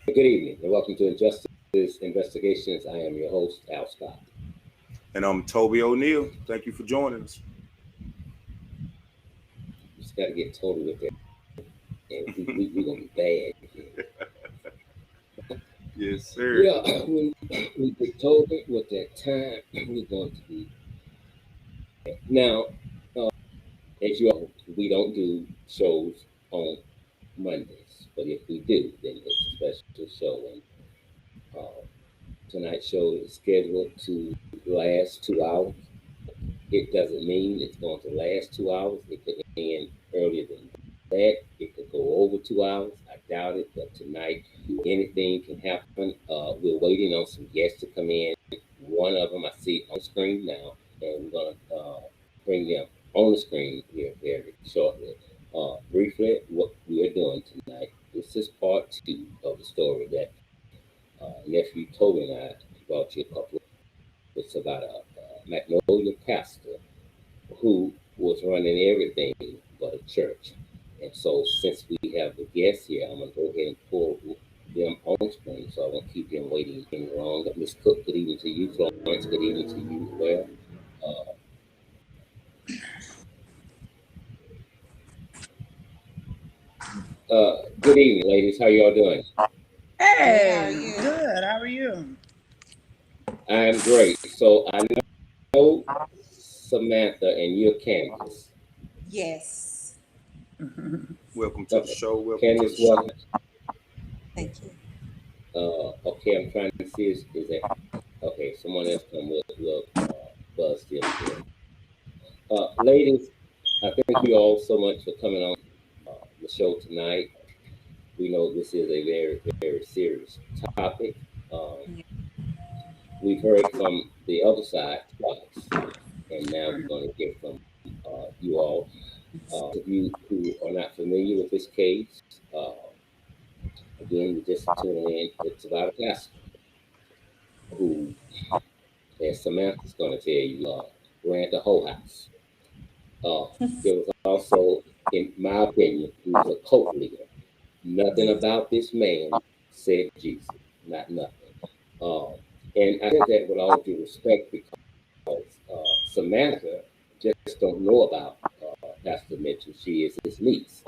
Good evening and welcome to Injustice Investigations. I am your host, Al Scott. And I'm Toby O'Neill. Thank you for joining us. Just got to get Toby with that. And we're going to be bad. Yes, sir. Yeah, when we get Toby with that time, we're going to be bad. Now, as you know, we don't do shows on Mondays. But if we do, then it's a special show. And tonight's show is scheduled to last 2 hours. It doesn't mean it's going to last 2 hours. It could end earlier than that. It could go over 2 hours. I doubt it, but tonight anything can happen. We're waiting on some guests to come in. One of them I see on the screen now, and we're going to bring them on the screen here very shortly. Briefly, what we are doing tonight, this is part two of the story that nephew Toby and I brought you a couple of. It's about a Magnolia pastor who was running everything but a church. And so since we have the guests here, I'm going to go ahead and pull them on screen so I won't keep them waiting any longer. Miss Cook, good evening to you. Florence, good evening to you as well. Good evening, ladies. How y'all doing? Hey, good. How are you? I'm great. So I know Samantha and you're Candace. Yes. Welcome to the show. Welcome Candace, to the welcome. Thank you. Okay, I'm trying to see is that okay? Someone else come with buzz still here. Ladies, I thank you all so much for coming on the show tonight. We know this is a very, very serious topic. We've heard from the other side twice, and now we're going to hear from you all. Of you who are not familiar with this case, again, we're just tuning in. It's about a pastor who, as Samantha's going to tell you, ran the whole house. There was also, in my opinion, he was a cult leader. Nothing about this man said Jesus, not nothing. And I say that with all due respect because Samantha just don't know about Pastor Mitchell. She is his niece.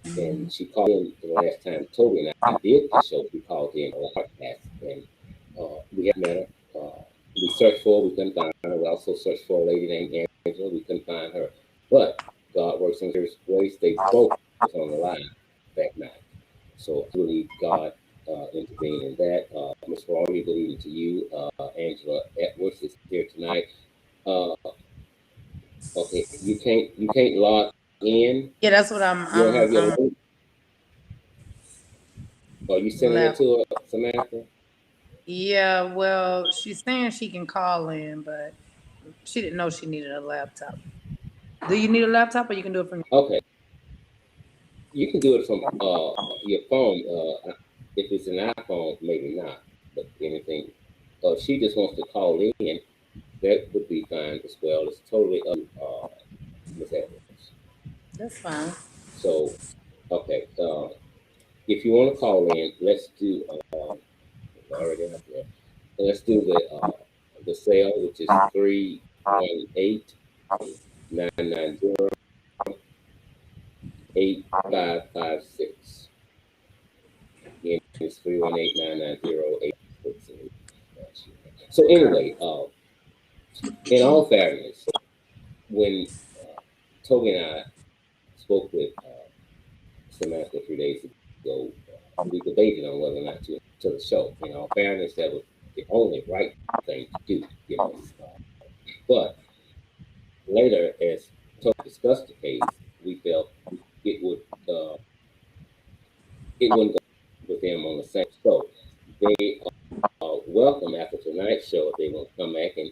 And she called in the last time Toby and I did the show. We called in a lot and we have met her. We searched for her, we couldn't find her. We also searched for a lady named Angela, we couldn't find her. But God works in various ways. They both was on the line that night. So I believe God intervened in that. Ms. Ronald, good evening to you. Angela Edwards is here tonight. Okay, you can't log in. Yeah, that's what I'm. You don't have your link. Are you sending it to her, Samantha? Yeah, well, she's saying she can call in, but she didn't know she needed a laptop. Do you need a laptop, or you can do it from? Okay, you can do it from your phone. If it's an iPhone, maybe not, but anything. If she just wants to call in, that would be fine as well. It's totally up to Ms. Edwards. That's fine. So, okay. If you want to call in, let's do. Already up there. Let's do the sale, which is 318-990-8556. Again, it's 318-990-8556. So anyway, in all fairness, when Toby and I spoke with Samantha 3 days ago, we debated on whether or not to the show. In all fairness, that was the only right thing to do. But later, as Toby discussed the case, we felt it wouldn't go with them on the same show. They welcome after tonight's show if they want to come back and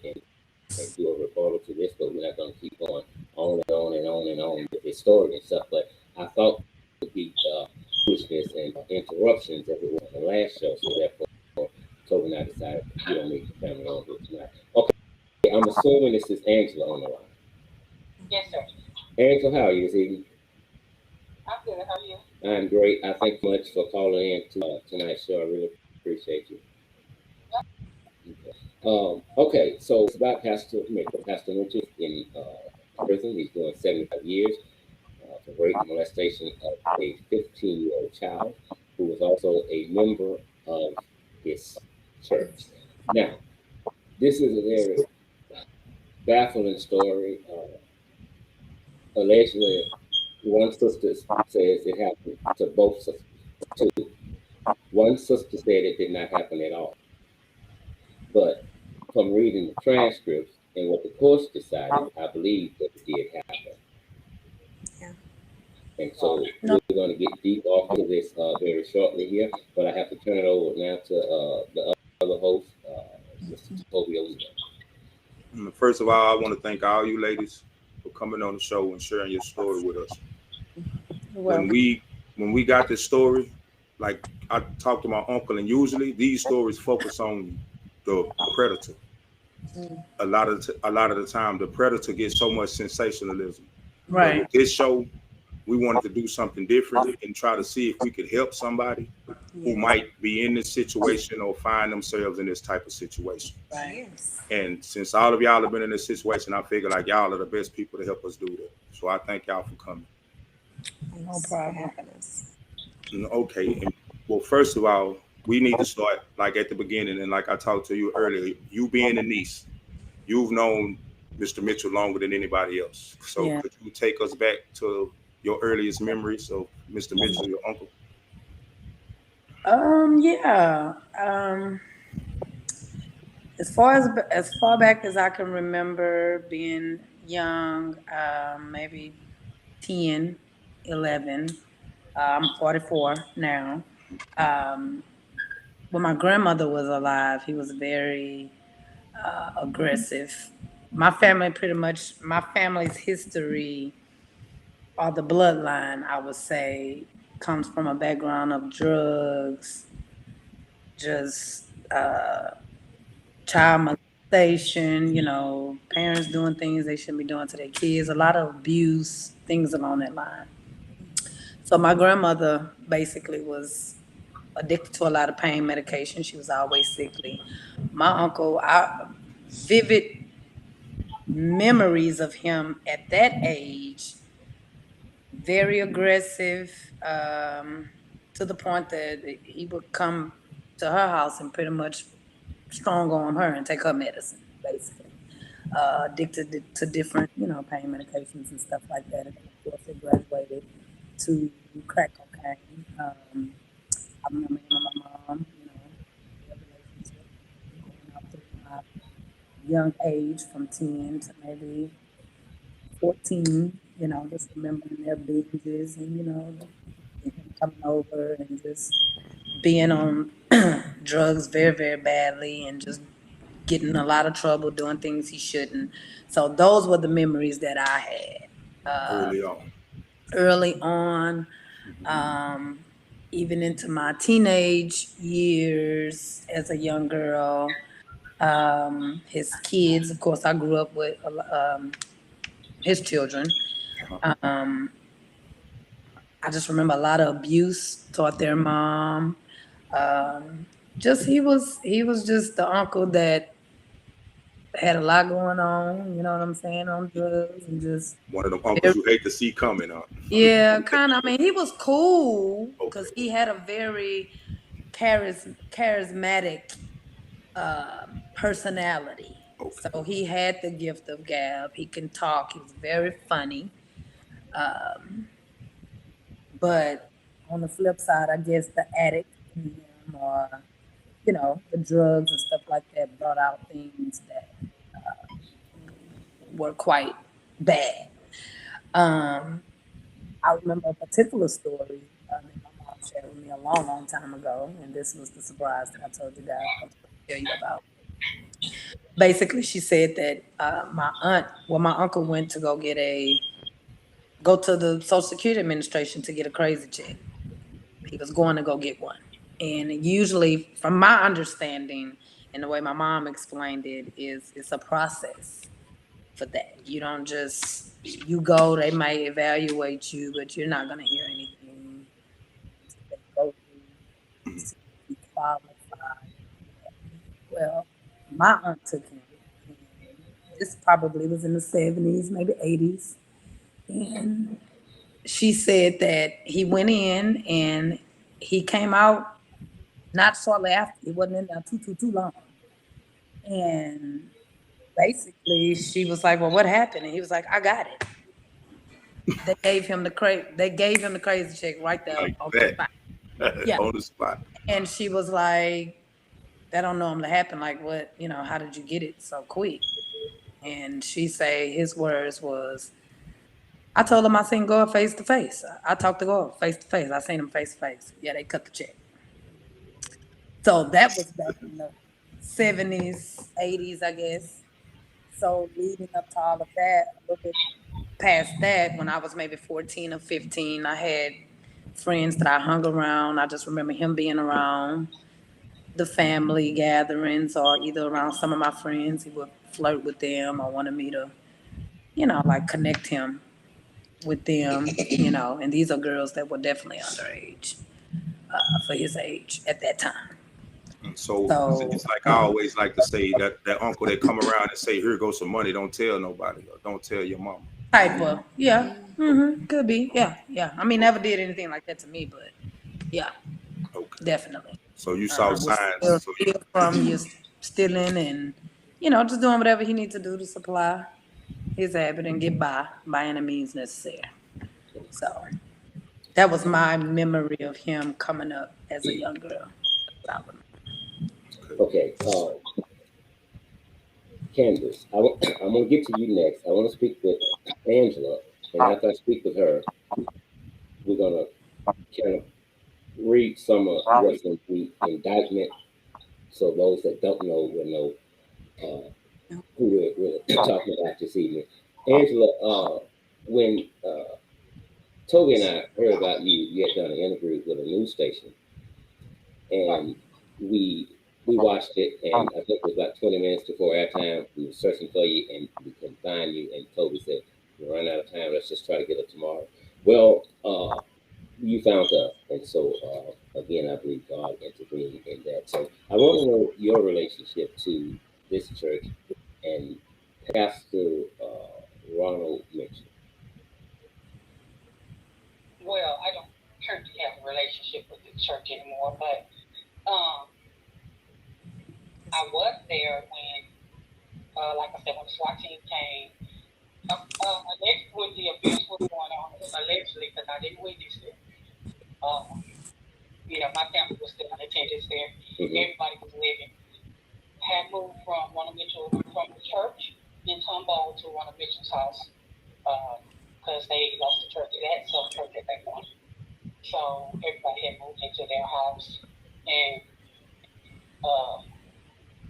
do a rebuttal to this, but we're not going to keep going on and on and on and on with this story and stuff. But I thought it would be foolishness and interruptions as it was in the last show, so therefore Toby and I decided we don't need the family on here tonight. Okay, I'm assuming this is Angela on the line. Yes, sir. Angela, how are you this evening? I'm good. How are you? I'm great. I thank you much for calling in to tonight's show. I really appreciate you. Okay, so it's about Pastor Mitchell in prison. He's doing 75 years for rape and molestation of a 15-year-old child who was also a member of his church. Now, this is a very baffling story. Allegedly, one sister says it happened to both sisters. Two. One sister said it did not happen at all. But from reading the transcripts and what the courts decided, I believe that it did happen. Yeah. And so we're going to get deep off into this very shortly here, but I have to turn it over now to the other host, Mr. Toby O'Neill. First of all, I want to thank all you ladies for coming on the show and sharing your story with us. When we got this story, like I talked to my uncle, and usually these stories focus on the predator. A lot of the time, the predator gets so much sensationalism. Right. But with this show, we wanted to do something different and try to see if we could help somebody who might be in this situation or find themselves in this type of situation. Right. Yes. And since all of y'all have been in this situation, I figure like y'all are the best people to help us do that. So I thank y'all for coming. No problem. Having us. Okay. And, well, first of all, we need to start like at the beginning. And like I talked to you earlier, you being a niece, you've known Mr. Mitchell longer than anybody else. So could you take us back to your earliest memories of Mr. Mitchell, your uncle? Yeah. As far back as I can remember being young, maybe 10, 11. I'm 44 now. When my grandmother was alive, he was very aggressive. My family's history, or the bloodline, I would say, comes from a background of drugs, just child molestation, parents doing things they shouldn't be doing to their kids, a lot of abuse, things along that line. So my grandmother basically was addicted to a lot of pain medication. She was always sickly. My uncle, vivid memories of him at that age, very aggressive, to the point that he would come to her house and pretty much strong on her and take her medicine, basically. Addicted to different, pain medications and stuff like that. And of course, they graduated to crack cocaine. I remember him and my mom, their relationship going up through my young age from 10 to maybe 14, just remembering their binges and, him coming over and just being on drugs very, very badly and just getting in a lot of trouble, doing things he shouldn't. So those were the memories that I had. Early on, even into my teenage years as a young girl, his kids, of course, I grew up with his children. I just remember a lot of abuse toward their mom. He was just the uncle that had a lot going on, you know what I'm saying, on drugs and just one of them uncles you hate to see coming up. Yeah, kind of. I mean, he was cool because he had a very charismatic personality. So he had the gift of gab. He can talk. He was very funny. But on the flip side, I guess the addict in him, or the drugs and stuff like that, brought out things that were quite bad. I remember a particular story that my mom shared with me a long, long time ago, and this was the surprise that I told you guys I'm to tell you about. Basically, she said that my uncle went to go to the Social Security Administration to get a crazy check. He was going to go get one. And usually, from my understanding and the way my mom explained it, it's a process for that. You don't just, you go, they may evaluate you, but you're not going to hear qualified. Well, my aunt took him. And this probably was in the 70s, maybe 80s. And she said that he went in and he came out not shortly after. He wasn't in there too long. And basically, she was like, "Well, what happened?" And he was like, "I got it." They gave him the crazy check right there Like on the that. spot. Yeah. On the spot. And she was like, "That don't normally happen. Like, what? You know, how did you get it so quick?" And she say his words was, "I told him I seen God face to face. I talked to God face to face. I seen him face to face. Yeah, they cut the check." So that was back in the 70s, 80s, I guess. So leading up to all of that, a little bit past that, when I was maybe 14 or 15, I had friends that I hung around. I just remember him being around the family gatherings or either around some of my friends. He would flirt with them or wanted me to, like connect him with them, and these are girls that were definitely underage for his age at that time. So So it's like I always like to say that uncle that come around and say, "Here goes some money. Don't tell nobody. Or don't tell your mama." type of, yeah, could be, yeah. I mean, never did anything like that to me, but yeah, Okay. definitely. So you saw Would signs. steal from you, stealing, and just doing whatever he needs to do to supply his habit and get by any means necessary. So that was my memory of him coming up as a young girl. Okay, Candace, I'm going to get to you next. I want to speak with Angela, and after I speak with her, we're going to kind of read some of what's in the indictment, so those that don't know will know who we're talking about this evening. Angela, when Toby and I heard about you had done an interview with a news station, and we watched it, and I think it was about 20 minutes before airtime. We were searching for you, and we couldn't find you. And Toby said, "We're running out of time. Let's just try to get it tomorrow." Well, you found us, and so again, I believe God intervened in that. So I want to know your relationship to this church and Pastor Ronald Mitchell. Well, I don't currently have a relationship with the church anymore, but I was there when, like I said, when the SWAT team came. Allegedly, when the abuse was going on, allegedly, because I didn't witness it. My family was still in attendance there. Everybody was living. Had moved from the church in Tumbo to Ronald Mitchell's house because they lost the church. They had some church that they wanted. So everybody had moved into their house, and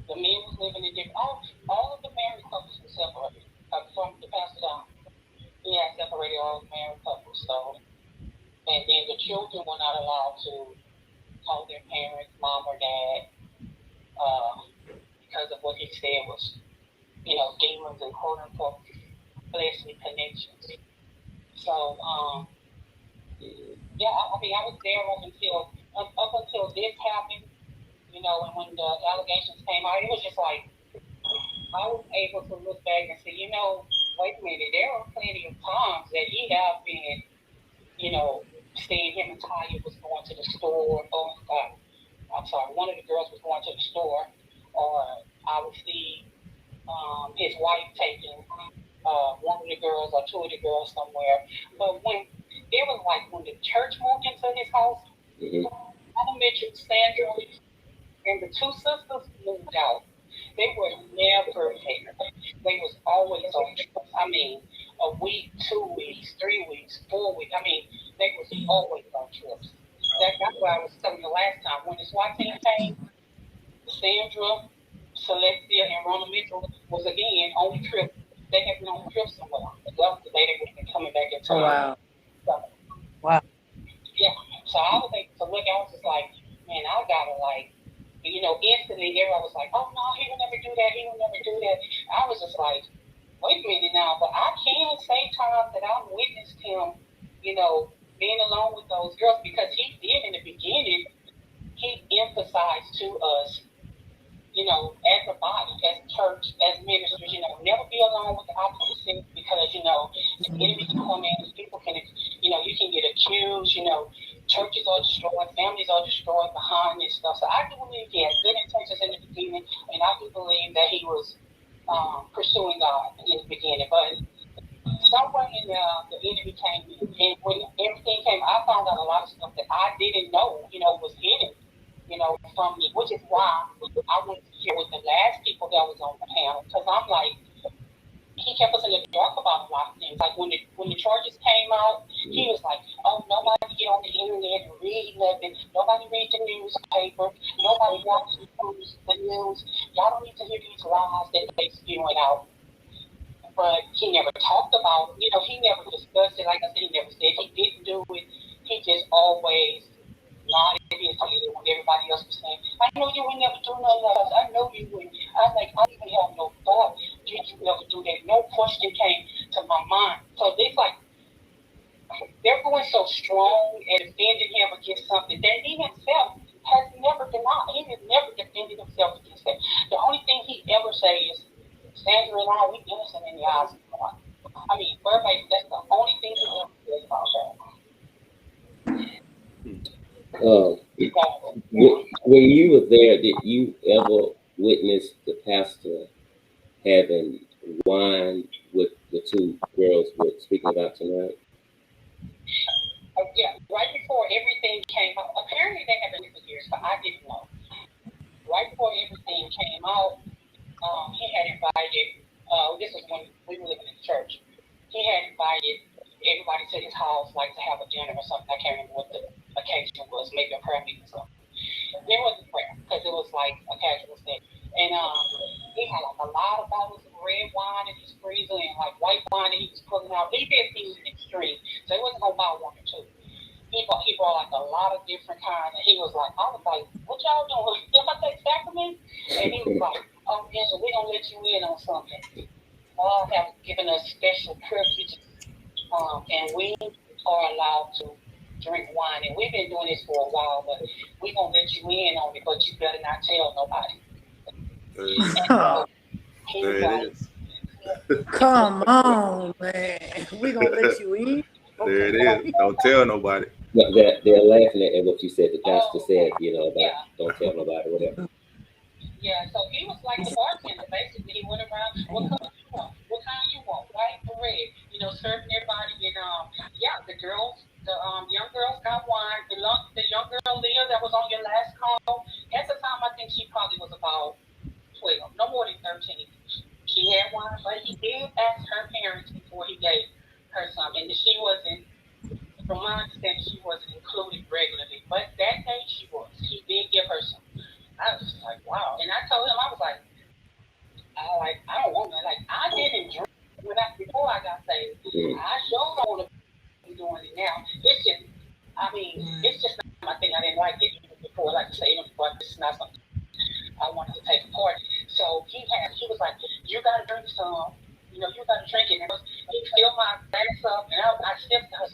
the men was living in different. All of the married couples were separated from the pastor down. He had separated all the married couples. So, and then the children were not allowed to call their parents mom or dad because of what he said was, demons and quote unquote fleshly connections. So, yeah, I mean, I was there up until this happened, and when the allegations came out, it was just like, I was able to look back and say, wait a minute, there were plenty of times that he have been, seeing him and Tanya was going to the store, one of the girls was going to the store, or I would see his wife taking one of the girls or two of the girls somewhere. But when the church moved into his house, Ronald Mitchell, Sandra, and the two sisters moved out. They were never there. They was always on trips. I mean, a week, 2 weeks, 3 weeks, 4 weeks. I mean, they was always on trips. That's what I was telling you last time. When the SWAT team came, Sandra, Celestia, and Ronald Mitchell was again on trip. They had been on trips somewhere. That was the day they would be coming back into wow. So, Wow. yeah. So I was able to look. I was just like, man, I gotta instantly everyone was like, oh no, he will never do that. He will never do that. I was just like, wait a minute now, but I can say times that I witnessed him, being alone with those girls, because he did in the beginning. He emphasized applies to us, you know, as a body, as church, as ministers, you know, never be alone with the opposite sex because, you know, the enemy can come in, people can, you know, you can get accused, you know, churches are destroyed, families are destroyed behind this stuff. So I do believe he had good intentions in the beginning, and I do believe that he was pursuing God in the beginning. But somewhere in there, the enemy came in, and when everything came, I found out a lot of stuff that I didn't know, you know, was hidden, you know, from me, which is why I went to hear with the last people that was on the panel, because I'm like, he kept us in the dark about a lot of things. Like when the charges came out, he was like, "Oh, nobody get on the internet and read nothing. Nobody read the newspaper. Nobody watch the news. Y'all don't need to hear these lies that they spewing out." But he never talked about, you know, he never discussed it. Like I said, he never said he didn't do it. He just always nodded his head when everybody else was saying, "I know you would never do none of that. I know you wouldn't." I was like, I didn't have no thought. Did you ever do that? No question came to my mind. So it's like, they're going so strong and defending him against something that he himself has never denied. He has never defended himself against that. The only thing he ever says is, "Sandra and I, we innocent in the eyes of God." I mean, verbatim, that's the only thing he ever says about that. When you were there, did you ever witness the pastor having wine with the two girls we're speaking about tonight? Yeah, right before everything came out, apparently they had been for years, but I didn't know. Right before everything came out, he had invited, this was when we were living in church, he had invited everybody to his house, like to have a dinner or something. I can't remember what the occasion was, maybe a prayer meeting or something. There was a prayer, because it was like a casual thing. And he had like a lot of bottles of red wine in his freezer and like white wine that he was pulling out. He did things in extreme, so he wasn't going to buy one or two. He brought like a lot of different kinds, and he was like, I was like, "What y'all doing? Did I take sacrament?" And he was like, "Oh, yeah, so we're going to let you in on something. God have given us special privileges, and we are allowed to drink wine, and we've been doing this for a while, but we're going to let you in on it, but you better not tell nobody." He was like, "Come on, man. We're going to let you in." There it is. Don't tell nobody. They're laughing at what you said. The pastor said, you know, about don't tell nobody, whatever. Yeah, so he was like the bartender. Basically, he went around, "What color you want? What kind you want? White or red?" You know, serving everybody. And yeah, the girls, the young girls got wine. The young girl Leah that was on your last call, at the time I think she probably was about 12, no more than 13. She had wine, but he did ask her parents before he gave her some, and she wasn't. From my understanding, she wasn't included regularly, but that day she was. He did give her some. I was just like, wow. And I told him, I was like, I don't want to. Like, I didn't drink before I got saved. I sure don't want to be doing it now. It's just, I mean, it's just not my thing. I didn't like it even before. Like I say, even before, it's not something I wanted to take part. So he was like, "You got to drink some. You know, you got to drink it." And he filled my glass up, and I stepped to her.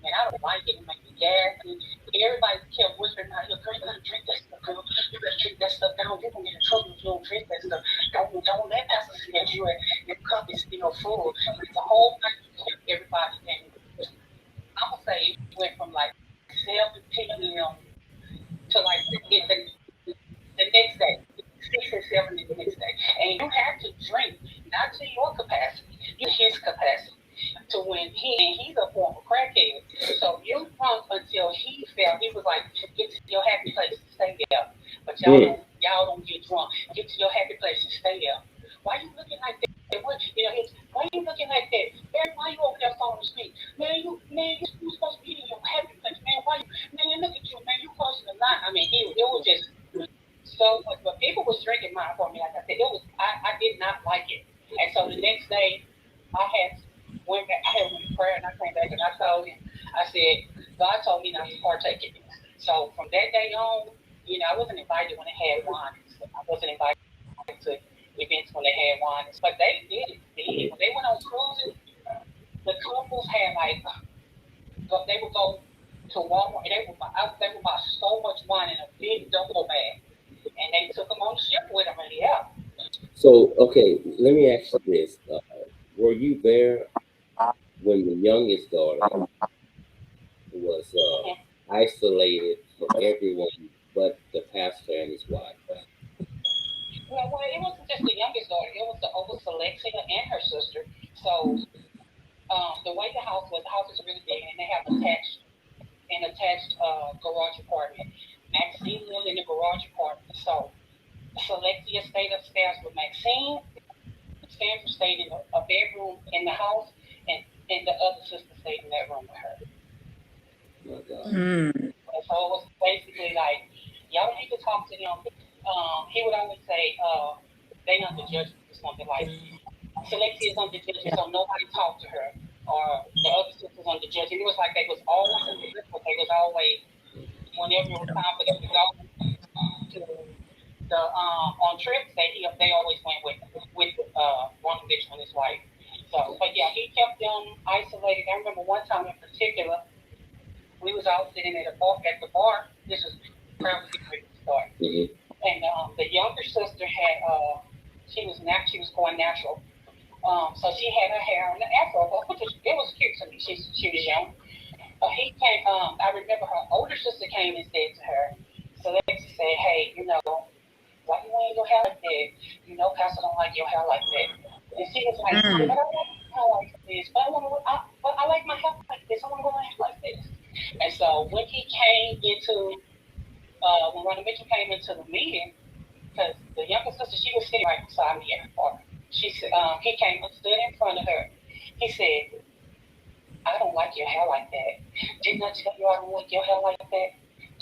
Man, I don't like it. It makes me gas. And everybody kept whispering, "Girl, you gotta drink that stuff, girl. You gotta drink that stuff down. You're gonna get in trouble if you don't drink that stuff. Don't let pastor see that your cup is still full." Like the whole night, everybody came. I'm gonna say it went from like 7 p.m. to like the next day, 6 and 7 the next day. And you have to drink, not to your capacity, his capacity. To when he's a former crackhead. So you drunk until he felt, he was like, "Get to your happy place and stay there." But y'all don't get drunk. Get to your happy place and stay there. Why you looking like that? Why you looking like that? Barry, why you over there falling asleep? Man, you supposed to be in your happy place, man. Man, look at you, man, you crossing the line. I mean, it was just so much. But people was drinking mine for me, like I said. I did not like it. And so the next day, I went to prayer, and I came back and I told him, I said, "God told me not to partake in this." So from that day on, you know, I wasn't invited when they had wine. I wasn't invited to events when they had wine. But they did it big. When they went on cruises, the couples had like, they would go to Walmart. They would buy so much wine in a big duffel bag, and they took them on the ship with them. And yeah. So, okay, let me ask you this: were you there when the youngest daughter was isolated from everyone but the pastor and his wife? Well, it wasn't just the youngest daughter. It was the oldest, Alexia, and her sister. So the way the house is really big, and they have an attached garage apartment. Maxine lived in the garage apartment. So Alexia stayed upstairs with Maxine. Sandra stayed in a bedroom in the house, and the other sister stayed in that room with her. Oh my God. And so it was basically like, y'all need to talk to him. He would always say, they not the judges or something like, Celestia is on the judges, so nobody talked to her. Or the other sisters on the judges. It was like they was always in the list, but they was always, whenever it was time for them to go to the on trips, they always went with Ronald and his wife. So, but yeah, he kept them isolated. I remember one time in particular, we was all sitting at the bar. This was probably before the start. And the younger sister had she was going natural. So she had her hair in the afro, which it was cute to me. She was young. He came. I remember her older sister came and said to her, so Lexi said, "Hey, why you wearing your hair like that? Pastor don't like your hair like that." And she was like, "But I like my hair like this. But I like my hair like this. I want to wear my hair like this." And so when he came into when Ronald Mitchell came into the meeting, because the younger sister, she was sitting right beside me at the bar. He came and stood in front of her. He said, "I don't like your hair like that. Didn't I tell you I don't like your hair like that?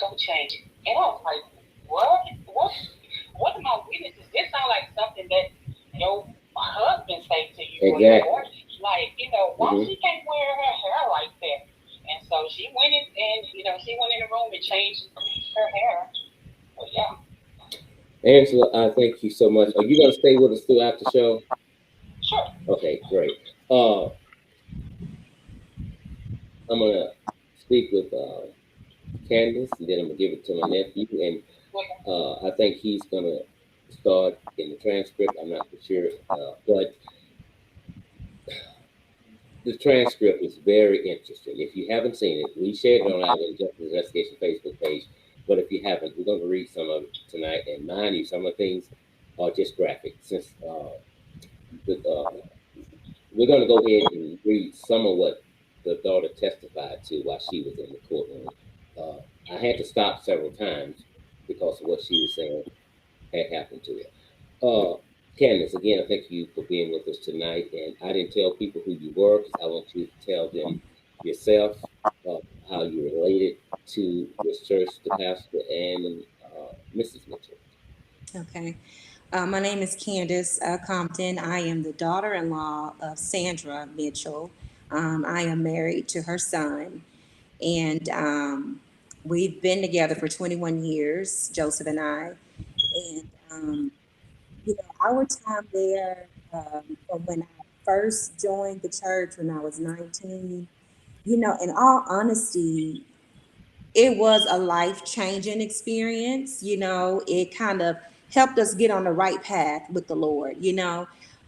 Go change it." And I was like, what am I witnessing? This sounds like something that your husband say to you. Exactly. Or like, why she can't wear her hair like that? And so she went in and, she went in the room and changed her hair. But yeah. Angela, I thank you so much. Are you going to stay with us throughout the show? Sure. Okay, great. I'm going to speak with Candace, and then I'm going to give it to my nephew. And I think he's going to start in the transcript. I'm not for sure. But the transcript is very interesting. If you haven't seen it, we shared it on our Injustice Investigation Facebook page. But if you haven't, we're going to read some of it tonight. And mind you, some of the things are just graphic. Since we're going to go ahead and read some of what the daughter testified to while she was in the courtroom. I had to stop several times because of what she was saying had happened to her. Candace, again, I thank you for being with us tonight. And I didn't tell people who you were because I want you to tell them yourself, how you related to this church, the pastor, and Mrs. Mitchell. Okay. My name is Candace Compton. I am the daughter-in-law of Sandra Mitchell. I am married to her son. And we've been together for 21 years, Joseph and I. And, our time there, from when I first joined the church when I was 19, in all honesty, it was a life-changing experience. It kind of helped us get on the right path with the Lord,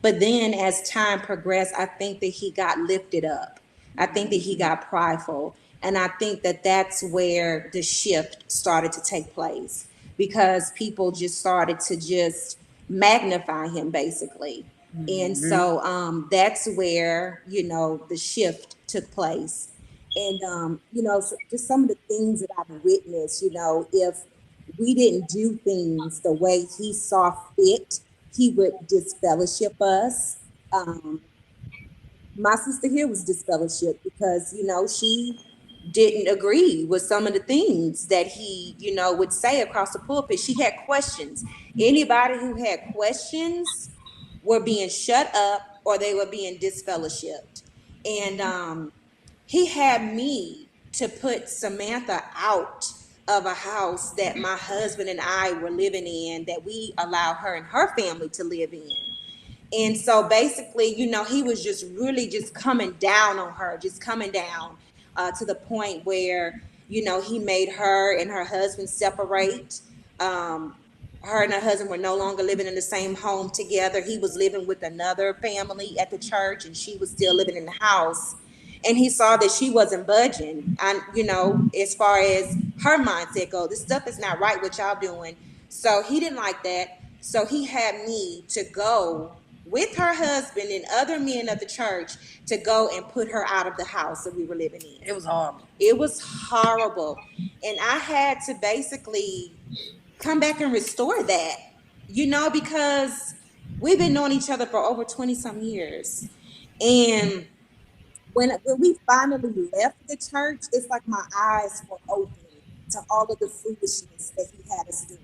But then as time progressed, I think that he got lifted up. I think that he got prideful. And I think that that's where the shift started to take place, because people just started to just magnify him, basically. And so that's where, the shift took place. And, so just some of the things that I've witnessed, if we didn't do things the way he saw fit, he would disfellowship us. My sister here was disfellowship because, she didn't agree with some of the things that he, would say across the pulpit. She had questions. Anybody who had questions were being shut up or they were being disfellowshipped. And he had me to put Samantha out of a house that my husband and I were living in, that we allowed her and her family to live in. And so basically, he was just really just coming down on her, just coming down to the point where, He made her and her husband separate. Her and her husband were no longer living in the same home together. He was living with another family at the church, and she was still living in the house. And he saw that she wasn't budging. And, as far as her mindset goes, this stuff is not right what y'all doing. So he didn't like that. So he had me to go with her husband and other men of the church to go and put her out of the house that we were living in. It was horrible. It was horrible. And I had to basically come back and restore that, because we've been knowing each other for over 20 some years. And when we finally left the church, it's like my eyes were open to all of the foolishness that he had us doing.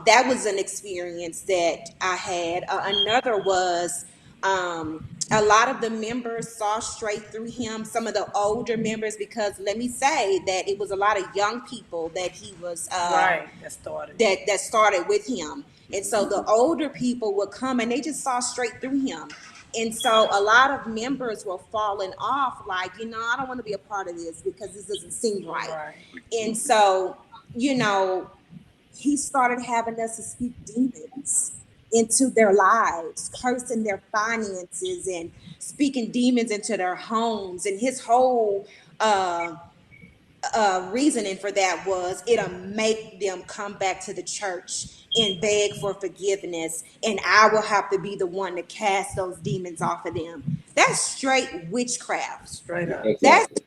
That was an experience that I had. Another was a lot of the members saw straight through him, some of the older members, because let me say that it was a lot of young people that he was that started with him. And so the older people would come and they just saw straight through him. And so a lot of members were falling off, like, I don't want to be a part of this because this doesn't seem right. And so, he started having us to speak demons into their lives, cursing their finances and speaking demons into their homes. And his whole reasoning for that was it'll make them come back to the church and beg for forgiveness, and I will have to be the one to cast those demons off of them. That's straight witchcraft. Straight up. That's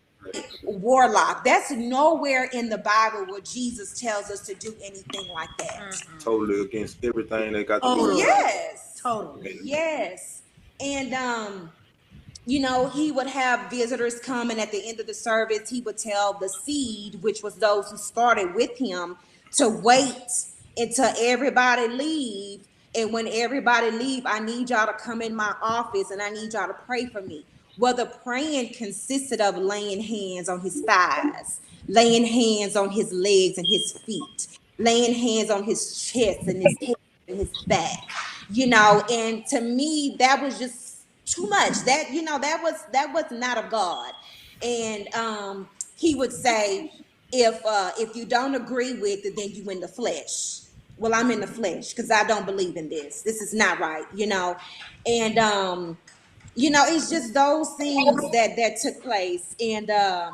warlock. That's nowhere in the Bible where Jesus tells us to do anything like that. Totally against everything they got to do. Yes. Totally. Yes. And he would have visitors come, and at the end of the service, he would tell the seed, which was those who started with him, to wait until everybody leave. And when everybody leave, I need y'all to come in my office and I need y'all to pray for me. Well, the praying consisted of laying hands on his thighs, laying hands on his legs and his feet, laying hands on his chest and his head and his back, and to me, that was just too much. That, that was not of God. And he would say, if you don't agree with it, then you in the flesh. Well, I'm in the flesh because I don't believe in this. This is not right, And it's just those things that took place. And I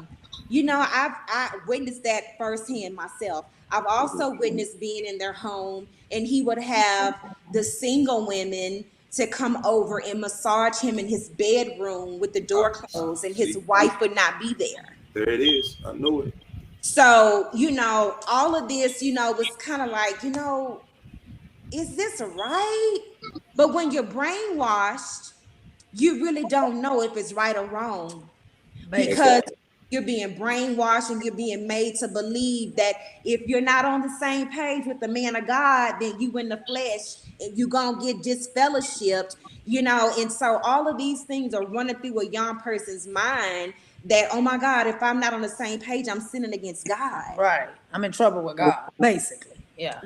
witnessed that firsthand myself. I've also witnessed being in their home, and he would have the single women to come over and massage him in his bedroom with the door closed, and his wife would not be there. There it is. I knew it. So, all of this, was kind of like, is this right? But when you're brainwashed, you really don't know if it's right or wrong, because you're being brainwashed and you're being made to believe that if you're not on the same page with the man of God, then you in the flesh and you're going to get disfellowshipped, and so all of these things are running through a young person's mind that, oh my God, if I'm not on the same page, I'm sinning against God. Right. I'm in trouble with God, basically. Yeah.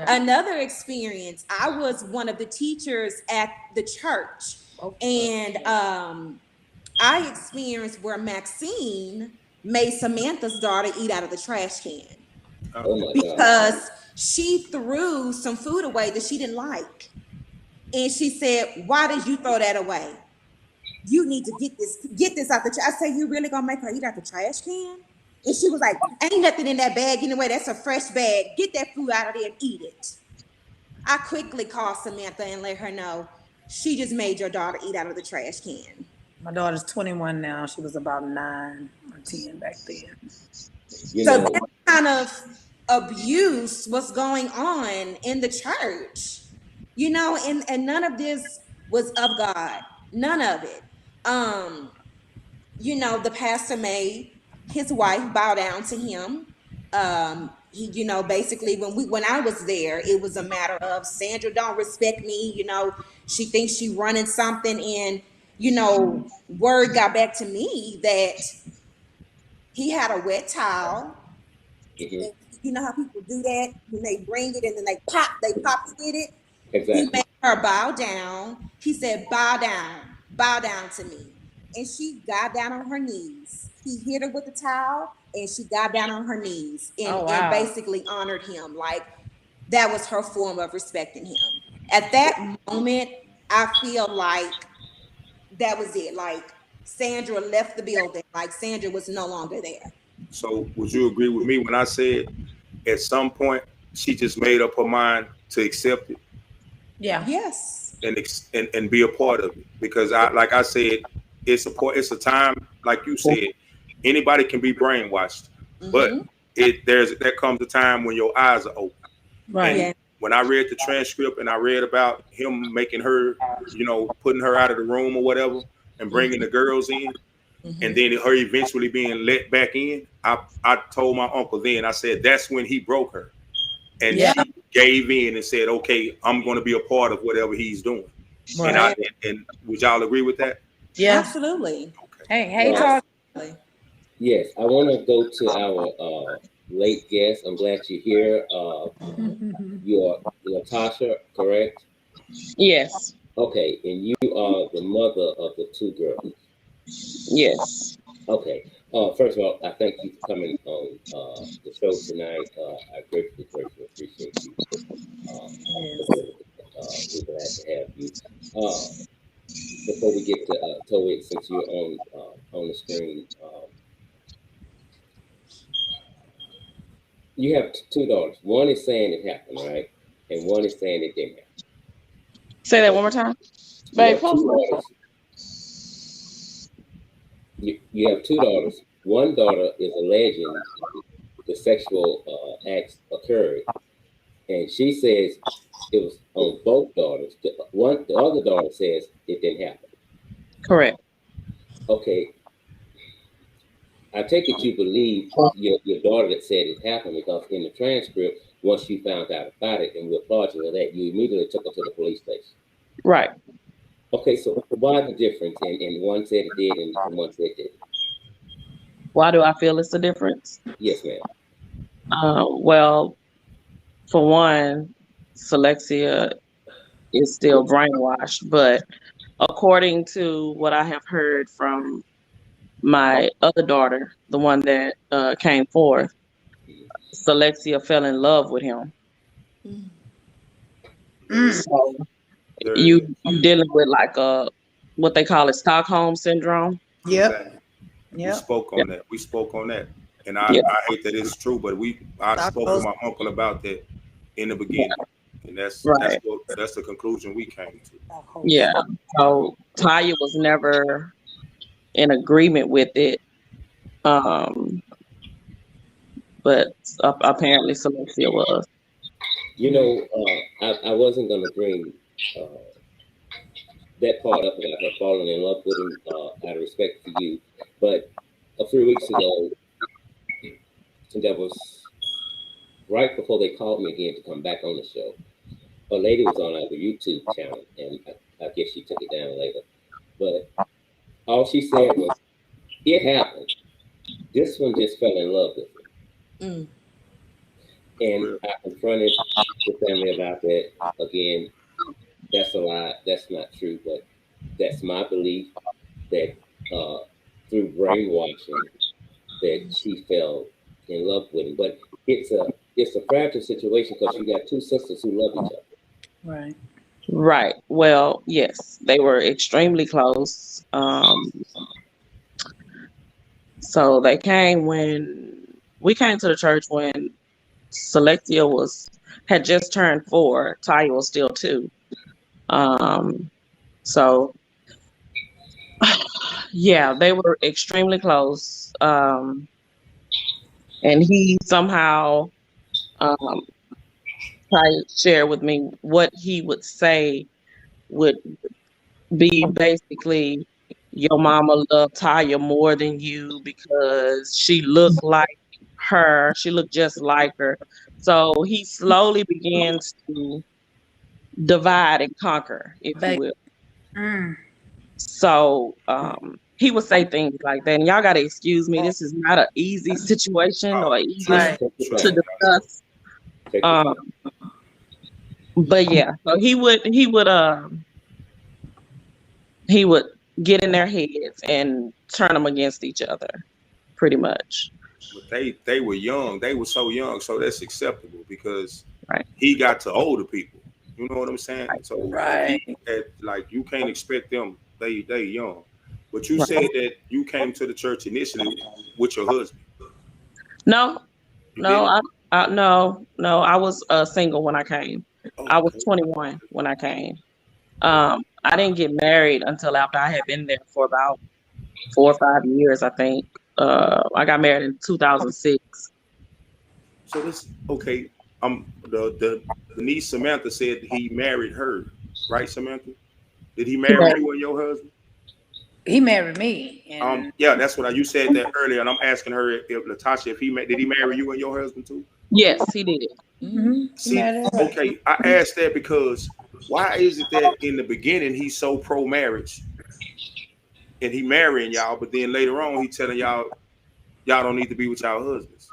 Another experience, I was one of the teachers at the church. And I experienced where Maxine made Samantha's daughter eat out of the trash can. Because she threw some food away that she didn't like. And she said, why did you throw that away? You need to get this out the trash. I said, you really gonna make her eat out the trash can? And she was like, ain't nothing in that bag anyway. That's a fresh bag. Get that food out of there and eat it. I quickly called Samantha and let her know, she just made your daughter eat out of the trash can. My daughter's 21 now. She was about 9 or 10 back then. So that kind of abuse was going on in the church, and none of this was of God. None of it. The pastor made his wife bow down to him. He, basically when I was there, it was a matter of Sandra don't respect me. She thinks she running something, and, word got back to me that he had a wet towel. Mm-hmm. You know how people do that when they bring it and then they pop it with it. Exactly. He made her bow down. He said, bow down to me. And she got down on her knees. He hit her with the towel. and she got down on her knees and, Oh, wow. and basically honored him. Like that was her form of respecting him. At that moment, I feel like that was it. Like Sandra left the building. Like Sandra was no longer there. So would you agree with me when I said at some point she just made up her mind to accept it? Yeah. Yes. And be a part of it? Because like I said, it's a time, like you said, anybody can be brainwashed, but there comes a time when your eyes are open. Right. And when I read the transcript and I read about him making her, putting her out of the room or whatever and bringing the girls in, and then her eventually being let back in, I told my uncle then, I said, that's when he broke her. And she gave in and said, okay, I'm going to be a part of whatever he's doing. Right. And would y'all agree with that? Yeah. Absolutely. Okay. Hey, Todd. Yes, I want to go to our late guest. I'm glad you're here. You're Natasha, correct? Yes. Okay, and you are the mother of the two girls. Yes. Okay. First of all, I thank you for coming on the show tonight. I gratefully appreciate you. We're glad to have you. Before we get to Toy, since you're on the screen, you have two daughters. One is saying it happened, right? And one is saying it didn't happen. Say that one more time. Babe, you have two daughters. One daughter is alleging the sexual acts occurred, and she says it was on both daughters. The other daughter says it didn't happen. Correct. Okay. I take it you believe your daughter that said it happened, because in the transcript, once you found out about it, and we applaud you for that, you immediately took her to the police station. Right. Okay, so why the difference? And one said it did, and one said it didn't. Why do I feel it's a difference? Yes, ma'am. Well, for one, Celexia is still brainwashed, but according to what I have heard from my other daughter, the one that came forth, Celexia fell in love with him. So you dealing with like what they call it, Stockholm syndrome. Yep. We spoke on that. And I hate that it's true, but I spoke to my uncle about that in the beginning. And that's the conclusion we came to. Yeah. So Taya was never in agreement with it. But apparently Celestia was. I wasn't going to bring that part up about her falling in love with him out of respect for you. But a few weeks ago, that was right before they called me again to come back on the show. A lady was on our YouTube channel, and I guess she took it down later. But all she said was, it happened. This one just fell in love with him. And I confronted the family about that. Again, that's a lie. That's not true. But that's my belief that through brainwashing, that she fell in love with him. But it's a fragile situation, because you got two sisters who love each other. Right. Well, yes, they were extremely close. So they came when we came to the church when Celestia had just turned 4. Taya was still 2. So yeah, they were extremely close. And he somehow Taya shared with me what he would say would be basically, your mama loved Taya more than you because she looked like her. She looked just like her. So he slowly begins to divide and conquer, if you will. So he would say things like that. And y'all got to excuse me. This is not an easy situation or easy to discuss. But yeah, so he would get in their heads and turn them against each other, pretty much. But they were young. They were so young, so that's acceptable because Right. he got to older people. You know what I'm saying? So Right. like you can't expect them. They young. But you Right. said that you came to the church initially with your husband. No, You no, didn't? no. I was single when I came. Oh, I was okay. 21 when I came. I didn't get married until after I had been there for about 4 or 5 years, I think. I got married in 2006. So this okay. The niece Samantha said he married her, right, Samantha? Did he marry you and your husband? He married me, and Yeah, that's what you said that earlier, and I'm asking her if Latasha, if did he marry you and your husband too? Yes, he did. he See, married her. okay, I asked that because why is it that in the beginning he's so pro marriage and he marrying y'all, but then later on he telling y'all don't need to be with y'all husbands?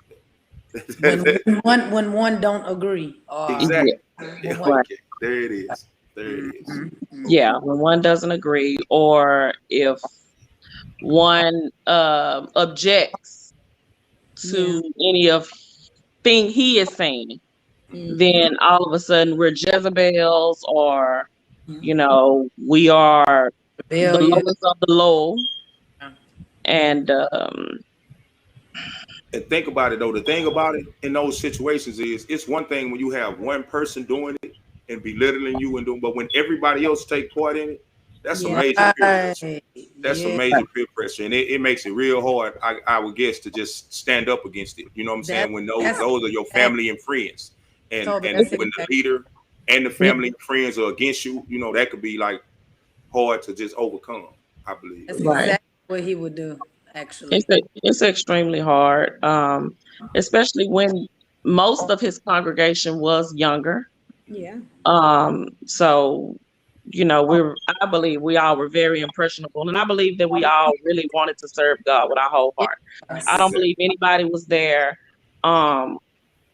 When one don't agree, or Exactly. Yeah, when one, Right. okay, there it is. There it is. Yeah, when one doesn't agree, or if one objects to any of thing he is saying, then all of a sudden we're Jezebels, or we are the rebellious. lowest of the low. And And think about it though. The thing about it in those situations is it's one thing when you have one person doing it and belittling you and doing, but when everybody else take part in it, that's a major peer pressure. That's a major peer pressure, and it makes it real hard. I would guess to just stand up against it. You know what I'm saying? When those are your family and friends, and when the leader and the family and friends are against you, that could be like hard to just overcome. I believe. That's exactly what he would do. Actually, it's extremely hard, especially when most of his congregation was younger. Yeah. So I believe we all were very impressionable, and I believe that we all really wanted to serve God with our whole heart. I don't believe anybody was there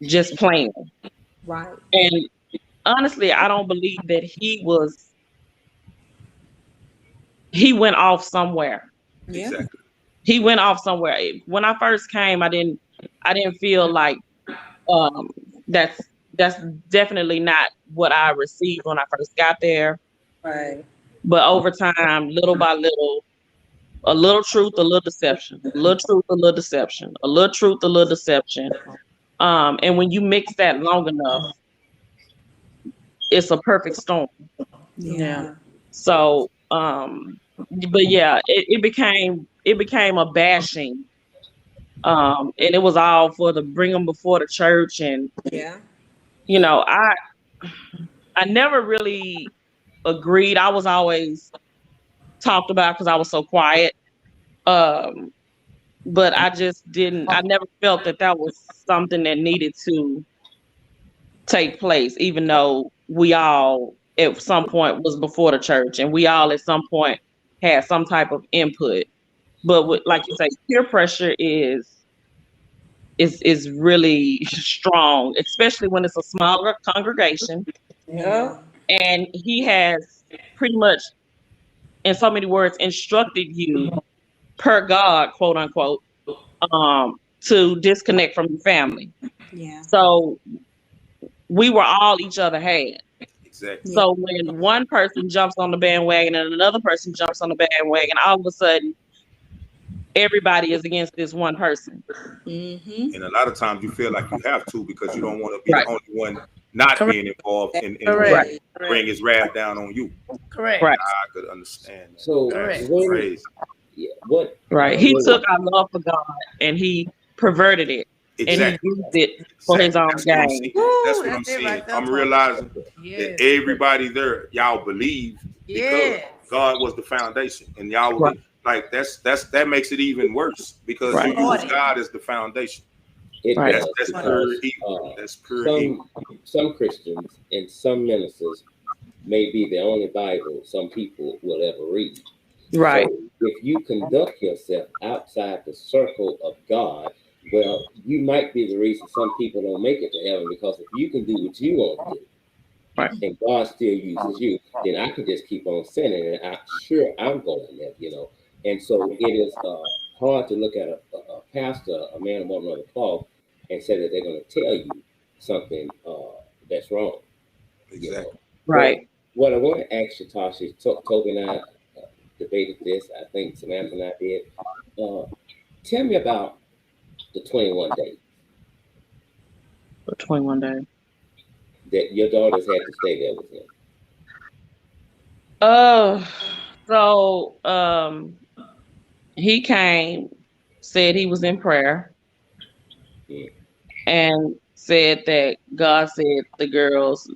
just playing. Right. And honestly, I don't believe that he went off somewhere. Yeah. Exactly. He went off somewhere. When I first came, I didn't feel like that's definitely not what I received when I first got there. right. But over time, little by little, a little truth, a little deception, a little truth, a little deception, a little truth, a little deception. And when you mix that long enough, it's a perfect storm. Yeah. So, but yeah, it became a bashing. And it was all for the bring them before the church. And, Yeah. I never really agreed. I was always talked about because I was so quiet. But I never felt that was something that needed to take place, even though we all at some point was before the church and we all at some point had some type of input. But like you say, peer pressure is really strong, especially when it's a smaller congregation. Yeah. And he has pretty much, in so many words, instructed you per God, quote unquote, to disconnect from your family. Yeah. So we were all each other had. Exactly. So when one person jumps on the bandwagon and another person jumps on the bandwagon, all of a sudden everybody is against this one person. Mm-hmm. And a lot of times you feel like you have to because you don't want to be the only one not being involved and bring his wrath down on you. Correct. Right. I could understand that. So That's when, crazy. Right. He took our love for God and he perverted it. Exactly. And he used it for his own gain. That's what I'm saying. I'm realizing that everybody there, y'all believe because God was the foundation, and y'all will be like that makes it even worse because you use God as the foundation. That's pure evil. That's pure evil. Some Christians and some ministers may be the only Bible some people will ever read. Right. So if you conduct yourself outside the circle of God, well, you might be the reason some people don't make it to heaven, because if you can do what you want to do, and God still uses you, then I can just keep on sinning, and I'm sure I'm going there, And so it is hard to look at a pastor, a man or woman of the cloth, and say that they're going to tell you something that's wrong. You know? Exactly. Right. But what I want to ask you, Tasha, Toby and I debated this. I think Samantha and I did. Tell me about the 21 days For 21 days. that your daughters had to stay there with him. So he came, said he was in prayer, Yeah. and said that God said the girls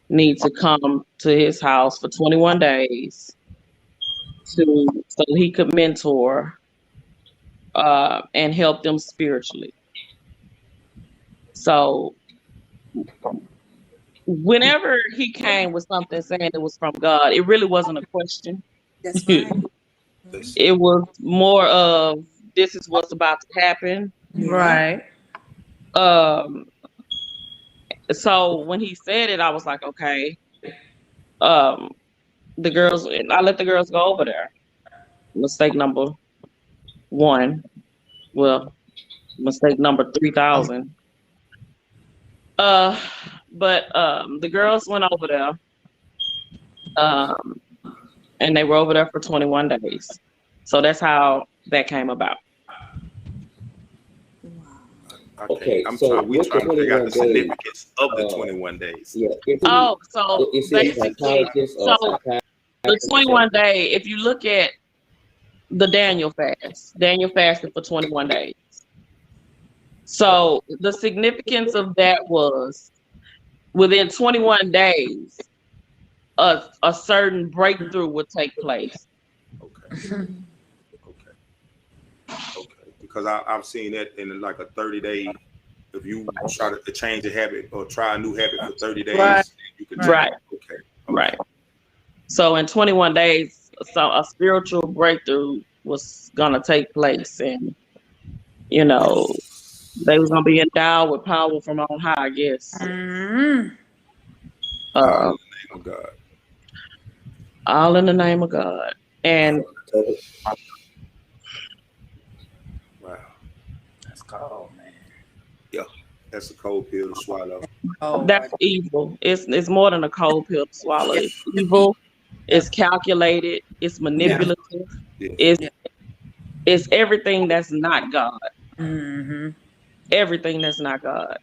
need to come to his house for 21 days so he could mentor and help them spiritually. So whenever he came with something saying it was from God, it really wasn't a question. That's right. It was more of, this is what's about to happen. Right. So when he said it, I was like, okay. The girls, I let the girls go over there. Mistake number one. Well, mistake number 3,000. But the girls went over there. And they were over there for 21 days. So that's how that came about. Okay, I'm so trying. We're what's trying to figure out the 21 days? significance of the 21 days. Yeah. So Is it a basically, psychologist or so psychiatrist? the 21 day, if you look at the Daniel fast, Daniel fasted for 21 days. So the significance of that was within 21 days, a certain breakthrough would take place. Okay. Because I've seen that in like a 30-day. If you try to change a habit or try a new habit for 30 days, Right. you can. Right. Okay. Right. So in 21 days, so a spiritual breakthrough was gonna take place, and you know, they was gonna be endowed with power from on high, I guess. Mm-hmm. In the name of God. All in the name of God. And Wow. That's cold, man. Yeah, that's a cold pill to swallow. Oh, that's evil. It's more than a cold pill to swallow. It's evil. It's calculated. It's manipulative. Yeah. It's everything that's not God. Mm-hmm. Everything that's not God.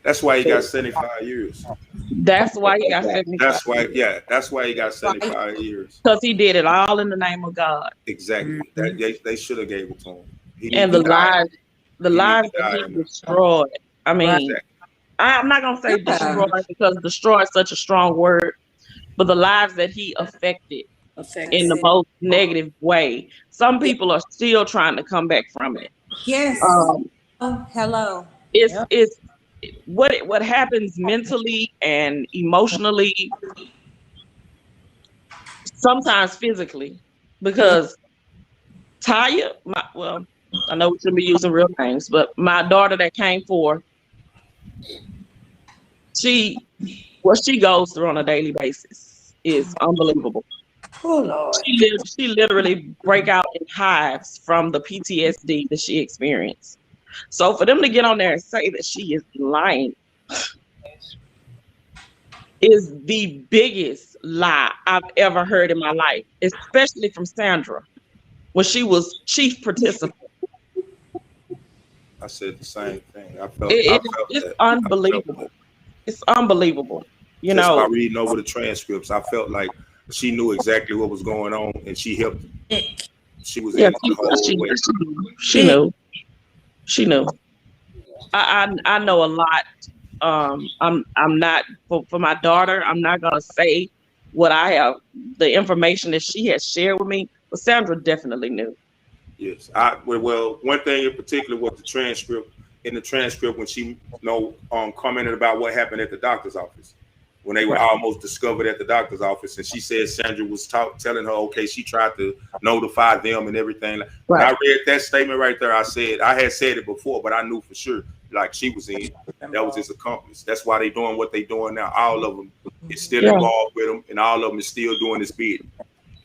That's why he got 75 years. That's why he got 75. That's why. Yeah, that's why he got 75 years. Because he did it all in the name of God. Exactly. They should have gave it to him. And the lives that he destroyed. I mean, I'm not gonna say destroyed because destroy is such a strong word, but the lives that he affected in the most negative way. Some people are still trying to come back from it. Yes. Hello. It's what happens mentally and emotionally, sometimes physically, because Taya, I know we shouldn't be using real names, but my daughter that came forth, what she goes through on a daily basis is unbelievable. Oh Lord. She literally break out in hives from the PTSD that she experienced. So for them to get on there and say that she is lying is the biggest lie I've ever heard in my life, especially from Sandra, when she was chief participant. I said the same thing. I felt it's that. unbelievable. It's unbelievable. You Just know, by reading over the transcripts, I felt like she knew exactly what was going on, and she helped. She was in the whole way. She knew. She knew. I know a lot. I'm not for my daughter. I'm not gonna say what I have, the information that she has shared with me, but Sandra definitely knew. Yes, well, one thing in particular was the transcript. In the transcript, when she commented about what happened at the doctor's office, when they were almost discovered at the doctor's office, and she said Sandra was telling her, okay, she tried to notify them and everything. When I read that statement right there, I had said it before, but I knew for sure, like she was in, that was his accomplice. That's why they doing what they doing now. All of them is still involved with him, and all of them is still doing his bid.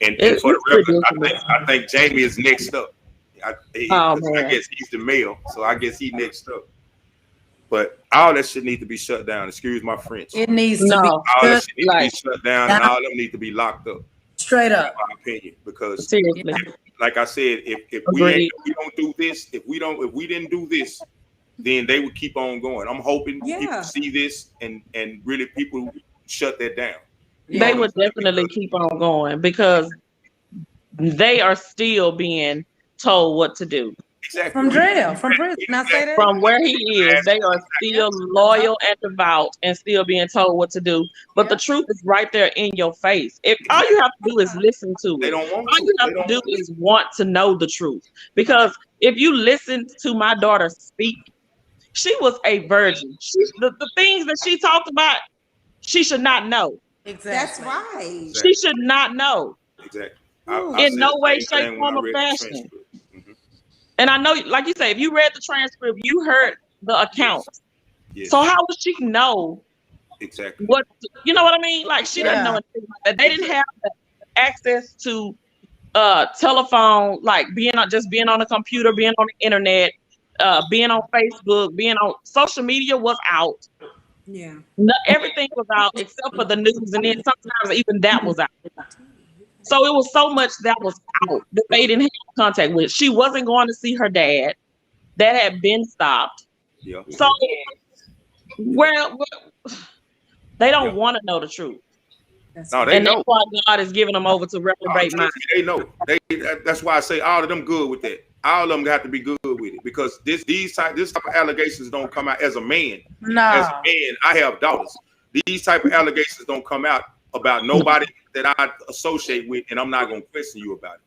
And for the record, I think Jamie is next up. Oh, 'cause I man. guess he's the male, so I guess he next up. But all that shit need to be shut down. Excuse my French. It needs to be No, All that shut shit need to be like shut down, and all of them need to be locked up. straight In up. my opinion, because seriously, like I said, if agreed. we don't do this, if we didn't do this, then they would keep on going. I'm hoping people see this and really people shut that down. You know They what I'm would saying? definitely Because- keep on going because they are still being told what to do. exactly. From jail, from prison. Can I say that? From where he is, they are still loyal and devout and still being told what to do. But the truth is right there in your face. If all you have to do is listen to They it, don't want all to. you have They to don't do want to. is want to know the truth. Because if you listen to my daughter speak, she was a virgin. The things that she talked about, she should not know. Exactly. That's right. She should not know. Exactly. Ooh. I In said no the way, same shape, thing when form, I or read the fashion. transcript. And I know, like you say, if you read the transcript, you heard the account. Yes. So how would she know Exactly. what, you know what I mean? Like she doesn't know anything like that. They didn't have the access to telephone, like being on the computer, being on the internet, being on Facebook, being on social media was out. Yeah. Everything was out except for the news, and then sometimes even that was out. So it was so much that was out that they didn't have contact with. She wasn't going to see her dad. That had been stopped. Yeah. So well, they don't want to know the truth. No, they And know. that's why God is giving them over to reprobate minds. They know. That's why I say all of them good with that. All of them got to be good with it because this type of allegations don't come out as a man. No. As a man, I have daughters. These type of allegations don't come out about nobody that I associate with, and I'm not gonna question you about it.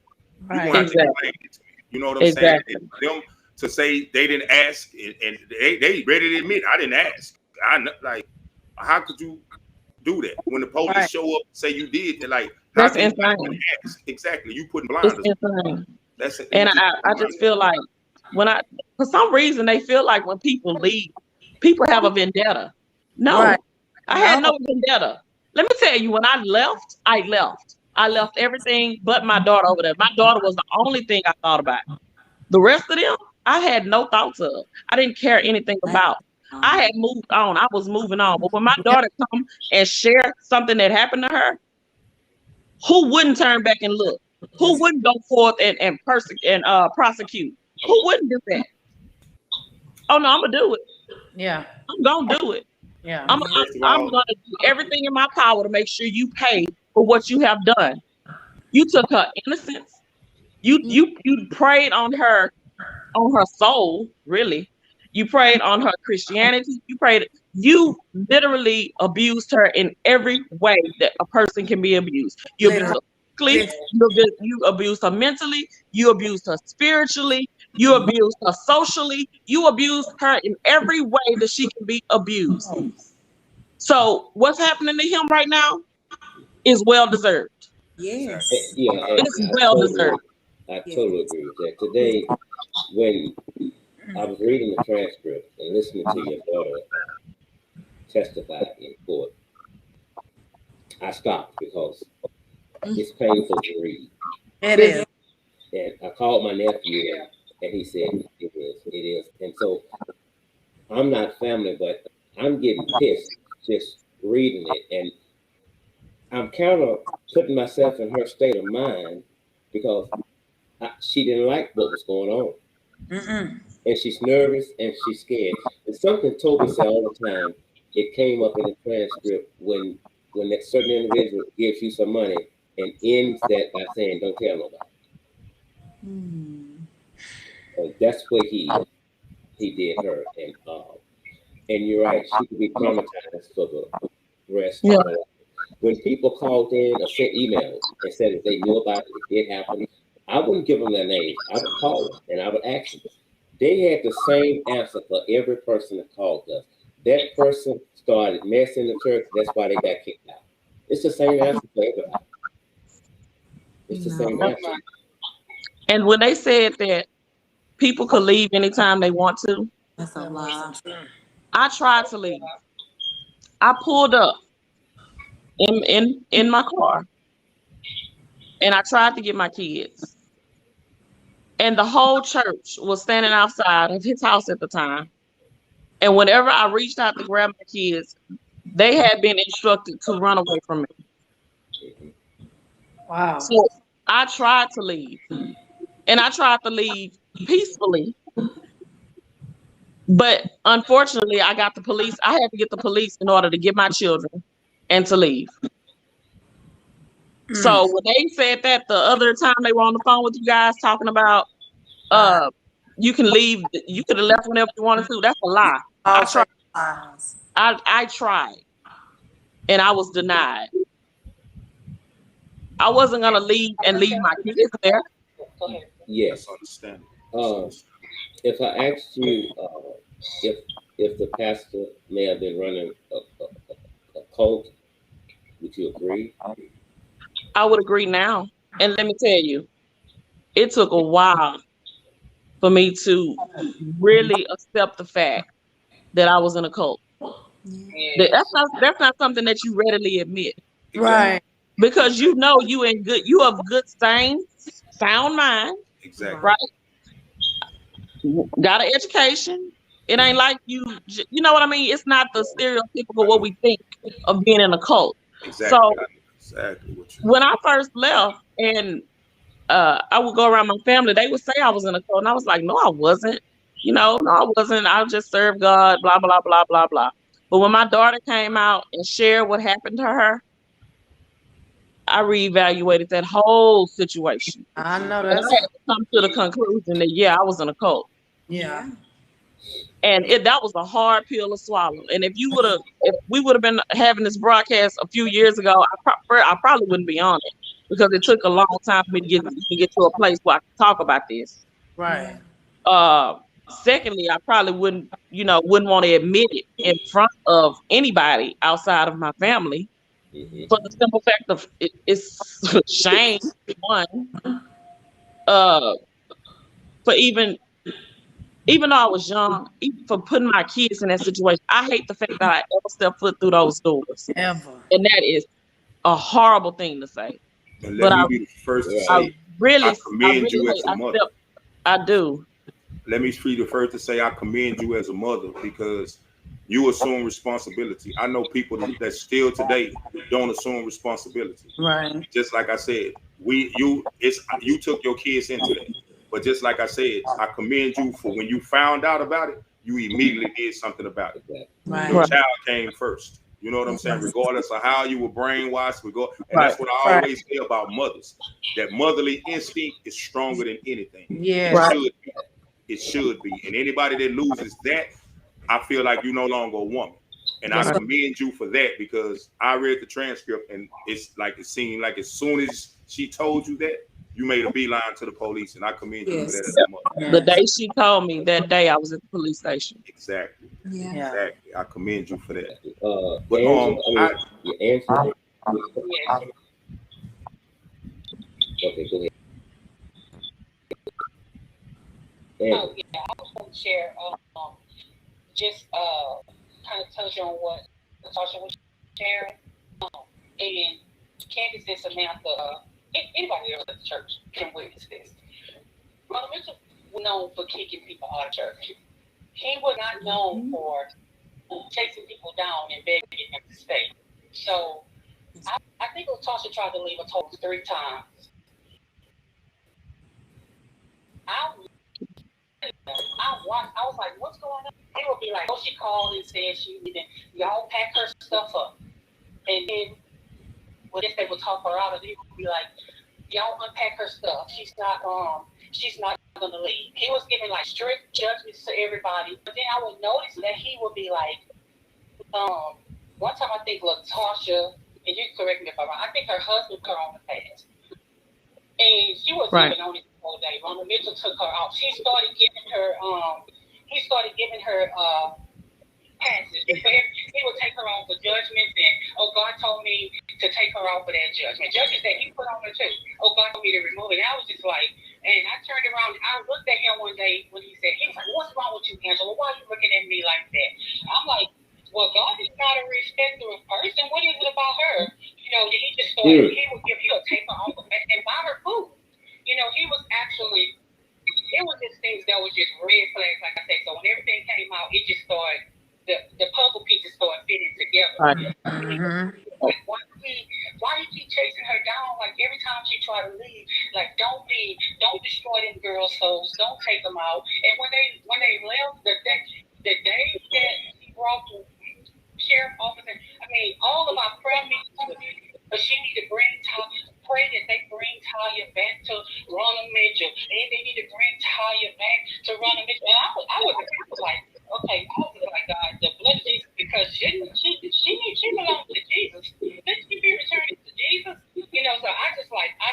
You're gonna have to explain it to me. You know what I'm saying? And for them to say they didn't ask, and they ready to admit I didn't ask. I know, like, how could you do that when the police show up and say you did? They're like, how That's can insane. you ask? Exactly, you putting It's blinders. insane. That's it. And I just feel like for some reason they feel like when people leave, people have a vendetta. No, Right. I had no vendetta. Let me tell you, when I left. I left everything but my daughter over there. My daughter was the only thing I thought about. The rest of them, I had no thoughts of. I didn't care anything about. I had moved on. I was moving on. But when my daughter come and share something that happened to her, who wouldn't turn back and look? Who wouldn't go forth and prosecute? Who wouldn't do that? Oh no, I'm gonna do it. Yeah. I'm gonna do it. Yeah. I'm gonna do everything in my power to make sure you pay for what you have done. You took her innocence. You preyed on her soul, really. You preyed on her Christianity. You literally abused her in every way that a person can be abused. You abused her physically, you abused her mentally, you abused her spiritually, you abused her socially, you abused her in every way that she can be abused. So what's happening to him right now is well deserved. Yes. Yeah, It's well deserved. I totally agree with that. Today, when I was reading the transcript and listening to your daughter testify in court, I stopped because it's painful to read. It is. And I called my nephew and he said, it is. And so I'm not family, but I'm getting pissed just reading it. And I'm kind of putting myself in her state of mind because she didn't like what was going on. And she's nervous and she's scared. And something Toby said all the time, it came up in the transcript when that certain individual gives you some money and ends that by saying, don't tell nobody. And that's what he did her. And you're right, she could be traumatized for the rest of her life. When people called in or sent emails and said if they knew about it, it did happen, I wouldn't give them their names. I would call them and I would ask them. They had the same answer for every person that called us. That person started messing the church. That's why they got kicked out. It's the same answer for everybody. It's the same answer. And when they said that people could leave anytime they want to, That's a lot. I tried to leave. I pulled up in my car and I tried to get my kids. And the whole church was standing outside of his house at the time. And whenever I reached out to grab my kids, they had been instructed to run away from me. Wow. So I tried to leave. And I tried to leave peacefully. But unfortunately, I got the police. I had to get the police in order to get my children and to leave. So when they said that the other time they were on the phone with you guys talking about you can leave, you could have left whenever you wanted to, that's a lie. I tried. I tried and I was denied. I wasn't gonna leave and leave my kids there. Yes. Understandable. If I asked you if the pastor may have been running a cult, would you agree? I would agree now. And let me tell you, it took a while for me to really accept the fact that I was in a cult. That's not something that you readily admit. Right. Because you know you of good sound mind. Exactly. Right? Got an education. It ain't like you know what I mean? It's not the stereotypical what we think of being in a cult. Exactly. So exactly what when I first left and I would go around my family, they would say I was in a cult. And I was like, no, I wasn't. No, I wasn't. I just served God, blah, blah, blah, blah, blah. But when my daughter came out and shared what happened to her, I reevaluated that whole situation. I know and I had to come to the conclusion that, yeah, I was in a cult. Yeah. And that was a hard pill to swallow. And if we would have been having this broadcast a few years ago, I probably wouldn't be on it because it took a long time for me to get to a place where I could talk about this. Right. Secondly, I probably wouldn't want to admit it in front of anybody outside of my family for the simple fact of it's shame. One, for even though I was young, even for putting my kids in that situation, I hate the fact that I ever stepped foot through those doors. Ever. And that is a horrible thing to say. And let me be the first to say, I commend you as a mother. I do. Let me be the first to say I commend you as a mother because you assume responsibility. I know people that still today don't assume responsibility. Right. Just like I said, you took your kids into that. But just like I said, I commend you for when you found out about it, you immediately did something about it. Right. Your child came first. You know what I'm saying? Regardless of how you were brainwashed, that's what I always say about mothers. That motherly instinct is stronger than anything. Yeah. It should be. And anybody that loses that, I feel like you're no longer a woman. And I commend you for that because I read the transcript and it seemed like as soon as she told you that, you made a beeline to the police, and I commend you for that as a mother. The day she told me, that day I was at the police station. Exactly. Yeah. Exactly. I commend you for that. But Angela, okay, go ahead. Oh yeah, I was going to share just kind of touch on what Natasha was sharing. And Candace and Samantha, anybody else at the church can witness this. Ronald Mitchell was known for kicking people out of church. He was not known for chasing people down and begging them to stay. So I think Natasha tried to leave a total of 3 times. I was like, what's going on? He would be like, oh, she called and said she needed y'all pack her stuff up. And then if they would talk her out of it, he would be like, y'all unpack her stuff. She's not gonna leave. He was giving like strict judgments to everybody. But then I would notice that he would be like, one time I think Latasha, and you correct me if I'm wrong, I think her husband put her on the fast. And she was even on it the whole day. Ronald Mitchell took her out. He started giving her passes. He would take her on for judgments and, oh, God told me to take her out for that judgment. Judges that he put on her too. Oh, God told me to remove it. And I was just like, and I turned around and I looked at him one day when he was like, what's wrong with you, Angela? Why are you looking at me like that? I'm like, well, God is not a respecter of person. What is it about her? You know, he just started, he would take her off and buy her food. You know, he was actually it was just things that was just red flags, like I say. So when everything came out, it just started, the puzzle pieces started fitting together. Like, why you keep chasing her down? Like, every time she try to leave, like, don't destroy them girls' souls, don't take them out. And when they left, the day that he brought the sheriff officer, I mean, all of our prayer meetings, but she need to pray that they bring Talia back to Ronald Mitchell, and they need to bring Talia back to Ronald Mitchell. And I was like, okay, I was like, God, the blood of Jesus, because she belongs to Jesus. Should she be returning to Jesus? You know, so I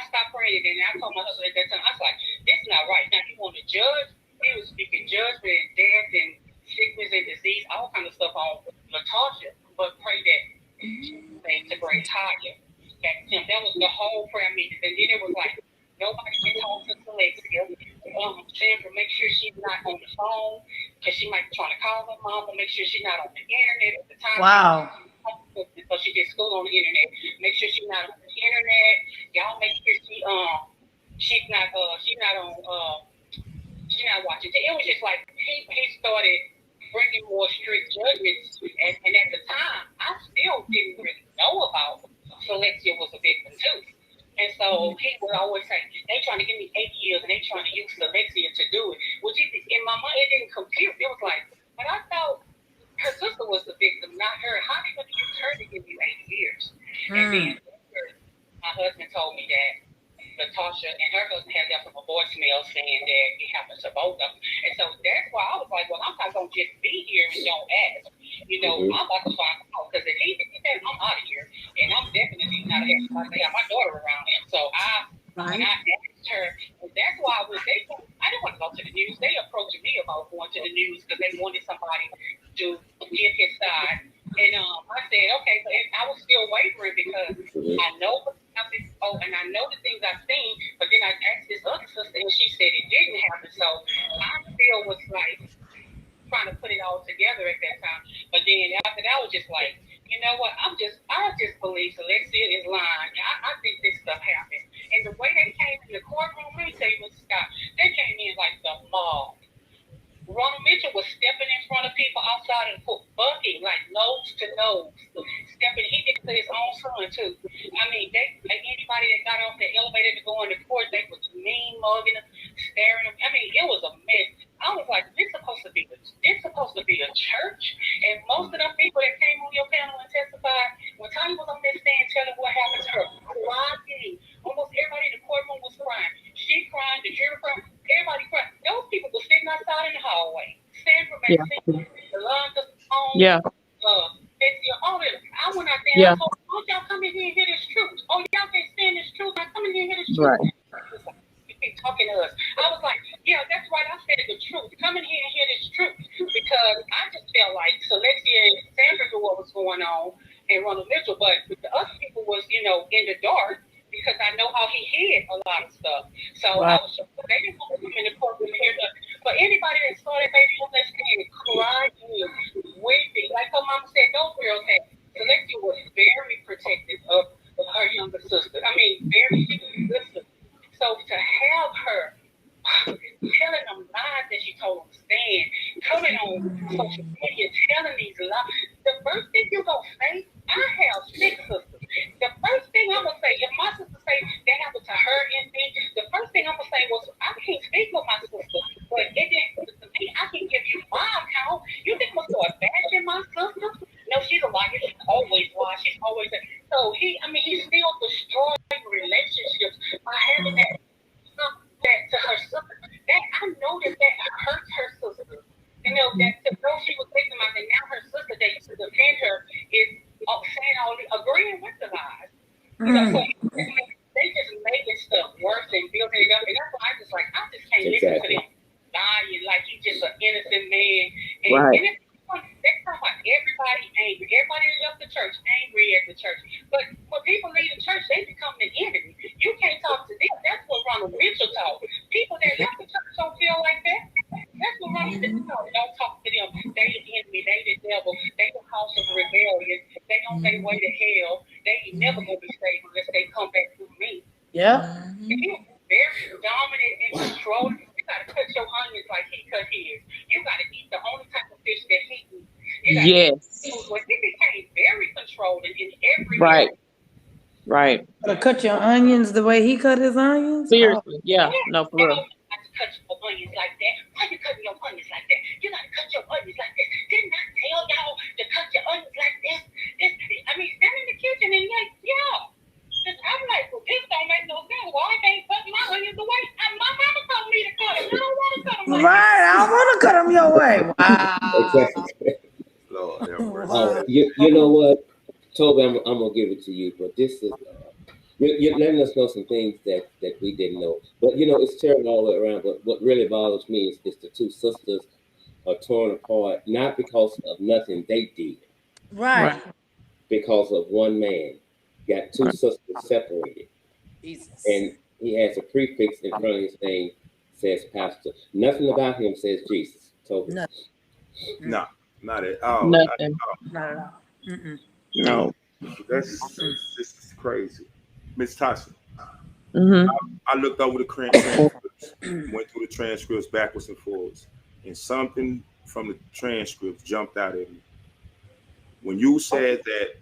stopped praying, and I told my husband at that time, I was like, this is not right. Now he want to judge. He was speaking judgment and death and sickness and disease, all kind of stuff on Latasha, but pray that to bring Talia back to him. That was the whole prayer meeting. And then it was like, nobody can talk to Alexia. Sandra, make sure she's not on the phone, because she might be trying to call her mom, but make sure she's not on the internet at the time. Wow. So she did school on the internet. Make sure she's not on the internet. Y'all make sure she's not watching. It was just like he started bringing more strict judgments, and at the time, I still didn't really know about Alexia was a victim too. And so he would always say, they trying to give me 8 years, and they trying to use Alexia to do it. Which in my mind, it didn't compute. It was like, but I thought her sister was the victim, not her. How are they going to use her to give you 8 years? And then my husband told me that Latasha and her husband had left him a voicemail saying that it happened to both of them. And so that's why I was like, well, I'm not going to just be here and don't ask. You know, I'm about to find out, because if he said, I'm out of here, and I'm definitely not having my daughter around him. So when I asked her, and that's why when I didn't want to go to the news. They approached me about going to the news because they wanted somebody to give his side. And I said, okay, but I was still wavering because I know what happened. Oh, and I know the things I've seen, but then I asked this other sister, and she said it didn't happen. So I still was like trying to put it all together at that time. But then after that, I was just like, you know what? I just believe Alexia is lying. I think this stuff happened. And the way they came in the courtroom, let me tell you, Mr. Scott, they came in like the mob. Ronald Mitchell was stepping in front of people outside of the court, bucking like nose to nose, stepping. He did it to his own son too. I mean, anybody that got off the elevator to go into court, they was mean mugging them, staring them. I mean, it was a mess. I was like, this supposed to be a church, and most of them people that came on your panel and testified, when Tanya was on that stand telling what happened to her, crying. Almost everybody in the courtroom was crying. She crying, the jury crying, everybody crying. Those people were sitting outside in the hallway. Sandra Maxine, Yolanda, Betsy, all of them. I went out there and I told them, don't y'all come in here and hear this truth. Oh, y'all can't stand this truth. Now come in here and hear this truth. Right. You keep talking to us. I was like, yeah, that's right. I said the truth. Come in here and hear this truth. Because I just felt like Alexia and Sandra knew what was going on and Ronald Mitchell, but the other people was, in the dark, because I know how he hid a lot of stuff. So I was sure they didn't want to come in the courtroom and hear that. But anybody that saw that baby on that stand crying, weeping, like her mama said, those girls had. Alexia was very protective of her younger sister. I mean, very good. So to have her telling them lies that she told them to stand, coming on social media, telling these lies, the first thing you're going to say, I have 6 sisters. The first thing I'm going to say, if my sister say that happened to her and me, the first thing I'm going to say was, I can't speak with my sister, but it didn't to me. I can give you my account. You think I'm going to start bashing my sister? No, she's a liar. She's always lying. She's always so he still destroying relationships by having that to her sister. That I know that hurts her sister. That though she was victimized, and now her sister that used to defend her is saying agreeing with the lies. So they just making stuff worse and building it up, and that's why I just can't listen to them lying like he's just an innocent man. And they talk about everybody angry. Everybody that left the church angry at the church. But when people leave the church, they become the enemy. You can't talk to them. That's what Ronald Mitchell taught. People that left the church don't feel like that. That's what Ronald Mitchell taught. Don't talk to them. They the enemy. They the devil. They the house of rebellion. They on their way to hell. They ain't never gonna be saved unless they come back through me. Yeah. They're very dominant and controlling. You gotta cut your Yes. But he became very controlling in every Right. area. Right. To cut your onions the way he cut his onions? Oh, Seriously. Yeah. Yeah, No, for you real. know, you got to cut your onions like that. Why you cutting your onions like that? You got to cut your onions like that. Didn't I tell y'all to cut your onions like this? I mean, stand in the kitchen and like, yeah. Cause I'm like, well, this don't make no sense. Why I can't cut my onions the way my mama told me to cut them? I don't want to cut them like right. I don't want to cut them your way. Wow. Exactly. Lord have mercy. Wow. You know what, Toby, I'm gonna give it to you, but this is you're letting us know some things that we didn't know. But you know, it's terrible all the way around. But what really bothers me is the two sisters are torn apart, not because of nothing they did, Right. because of one man. Got two sisters separated, Jesus. and he has a prefix in front of his name says pastor. Nothing about him says Jesus. Toby. No. No, not at all. Nothing. Not at all. Mm-mm. No. This is crazy. Miss Tasha, Mm-hmm. I looked over the transcripts, went through the transcripts backwards and forwards, and something from the transcripts jumped out at me. When you said that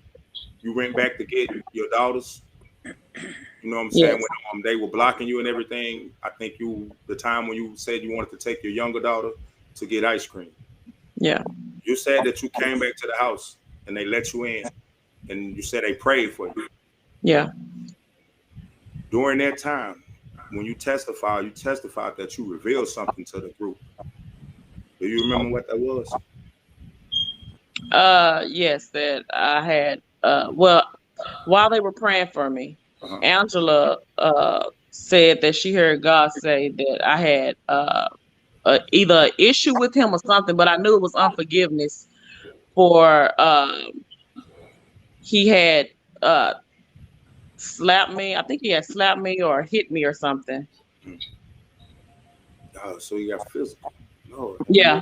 you went back to get your daughters, you know what I'm saying, Yes. when they were blocking you and everything, I think the time when you said you wanted to take your younger daughter to get ice cream. Yeah. You said that you came back to the house and they let you in, and you said they prayed for you. Yeah. During that time, when you testified that you revealed something to the group. Do you remember what that was? Yes, that I had well, while they were praying for me, Angela said that she heard God say that I had either an issue with him or something, but I knew it was unforgiveness for he had slapped me. I think he had slapped me or hit me or something. Oh, so you got physical. No. Yeah.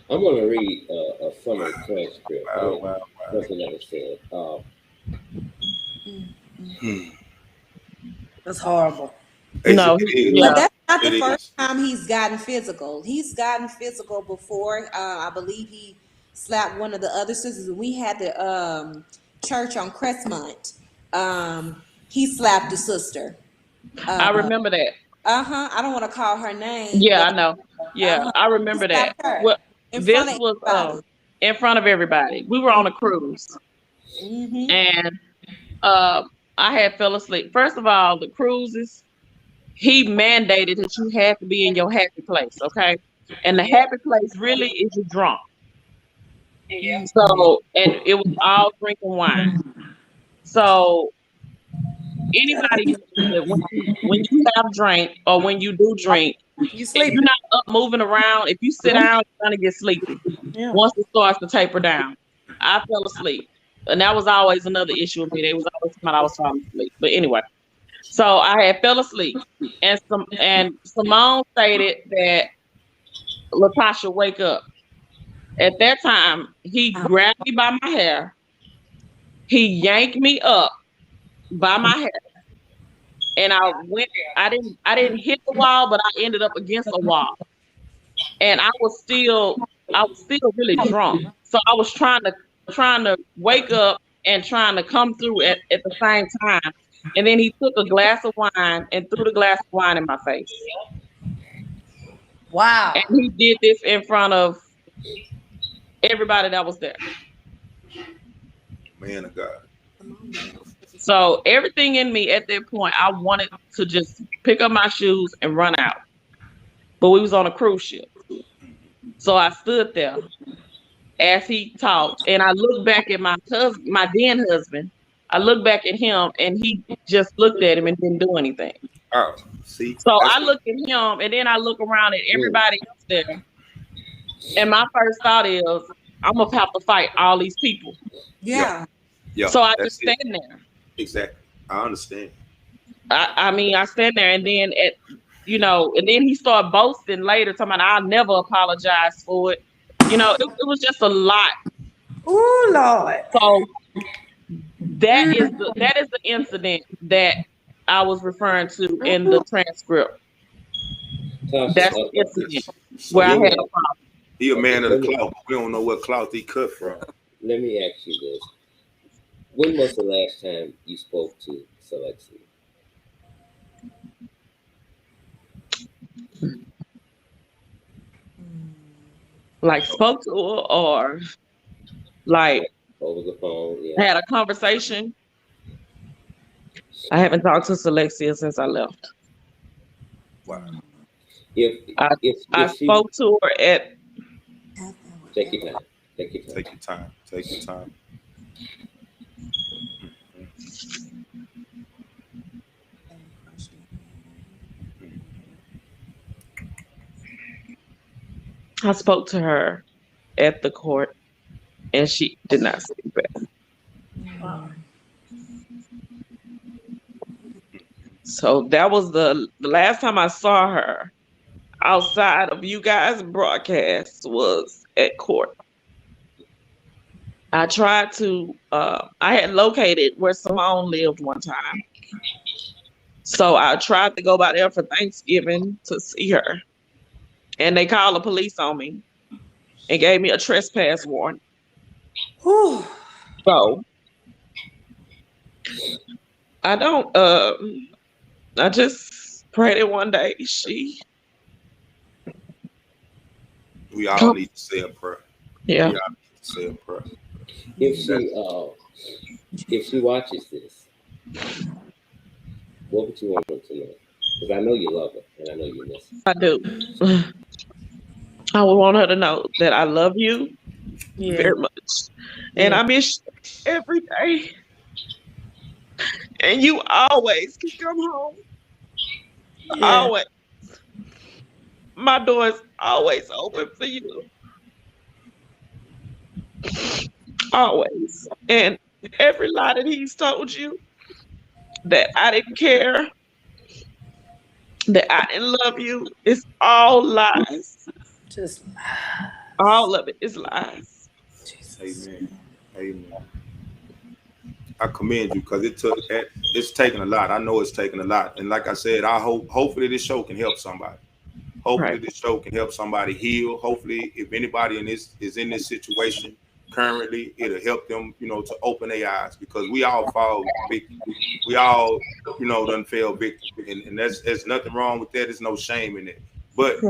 I'm gonna read a summary transcript. Wow. Nothing that was said. That's horrible. No, But that's not the first time he's gotten physical. He's gotten physical before. I believe he slapped one of the other sisters. We had the church on Crestmont. He slapped a sister. I remember that. I don't want to call her name. Yeah, I know. Yeah, I remember that. Well, this was in front of everybody. We were on a cruise, and I had fell asleep. First of all, the cruises, he mandated that you had to be in your happy place, okay? And the happy place really is you drunk. Yeah. So, and it was all drinking wine. So anybody knows that when you have drink or when you do drink, You sleep. if you're not up moving around, if you sit down, you're gonna get sleepy. Yeah. Once it starts to taper down. I fell asleep. And that was always another issue with me. They was always talking about I was falling asleep. But anyway. So I had fell asleep. And Simone stated that Latasha, wake up. At that time, he grabbed me by my hair. He yanked me up by my hair. And I didn't hit the wall, but I ended up against a wall. And I was still really drunk. So I was trying to wake up and trying to come through at the same time. And then he took a glass of wine and threw the glass of wine in my face. Wow. And he did this in front of everybody that was there. Man of God. So everything in me at that point, I wanted to just pick up my shoes and run out. But we was on a cruise ship. So I stood there as he talked, and I looked back at my then husband. I looked back at him, and he just looked at him and didn't do anything. Oh, see. So I looked at him, and then I look around at everybody else there. And my first thought is, I'm going to have to fight all these people. Yeah. So I just stand there. Exactly. I understand. I mean, I stand there, and then and then he started boasting later, talking about I'll never apologize for it. It was just a lot. Oh Lord. So that is the incident that I was referring to in the transcript. Tasha, That's the incident where I had a problem. He a man of the clout, but we don't know what clout he cut from. Let me ask you this. When was the last time you spoke to Celexia? Like spoke to her or like Over the phone? Yeah. had a conversation? I haven't talked to Celexia since I left. Wow. I spoke to her at. Take your time. Take your time. Take your time. Take your time. I spoke to her at the court, and she did not speak back. Wow. So that was the last time I saw her outside of you guys' broadcast was at court. I tried to, I had located where Simone lived one time. So I tried to go by there for Thanksgiving to see her. And they called the police on me and gave me a trespass warrant. Whew. So I don't, I just pray that one day we all need to say a prayer. Yeah. We all need to say a prayer. If she watches this, what would you want her to know? Because I know you love her and I know you miss her. I do. I would want her to know that I love you very much. And I miss you every day. And you always can come home. Always. My door is always open for you. Always. And every lie that he's told you, that I didn't care, that I didn't love you, it's all lies. Just all of it is lies. Jesus. Amen. Amen. I commend you because it's taken a lot. I know it's taken a lot. And like I said, hopefully this show can help somebody. Hopefully this show can help somebody heal. Hopefully if anybody is in this situation currently, it'll help them, to open their eyes, because we all fall victim. We all, done fell victim. And there's nothing wrong with that. There's no shame in it. But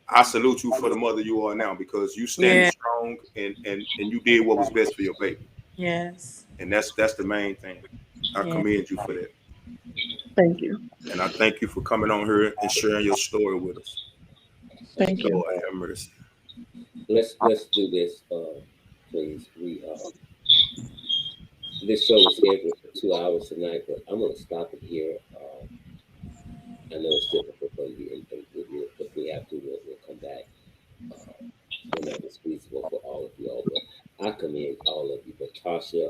I salute you for the mother you are now, because you stand strong and you did what was best for your baby. Yes. And that's the main thing. I commend you for that. Thank you. And I thank you for coming on here and sharing your story with us. Thank you. Lord have mercy. Let's do this, please. This show was scheduled for 2 hours tonight, but I'm going to stop it here. I know it's difficult for you, and if we have to, we'll come back whenever it's feasible for all of you all. But I commend all of you. But Tasha,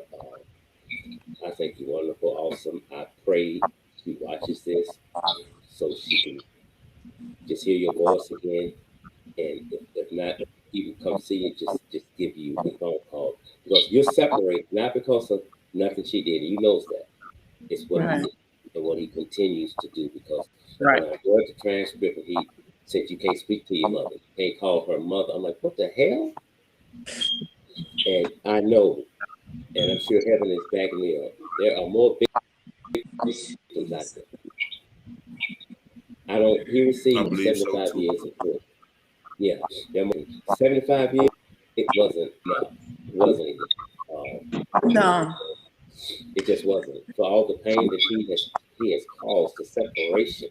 I think you're wonderful, awesome. I pray she watches this so she can just hear your voice again, and if not, even come see it, just give you a phone call, because you're separated not because of nothing she did. He knows that. It's what he did and what he continues to do, because when I read the transcript and he said you can't speak to your mother, you can't call her mother, I'm like, what the hell? And I know, and I'm sure heaven is backing me up, there are more victims out there. He received 75 years in prison. Yeah, 75 years. It wasn't. No, it wasn't even. No. It just wasn't. For all the pain that he has caused, the separation.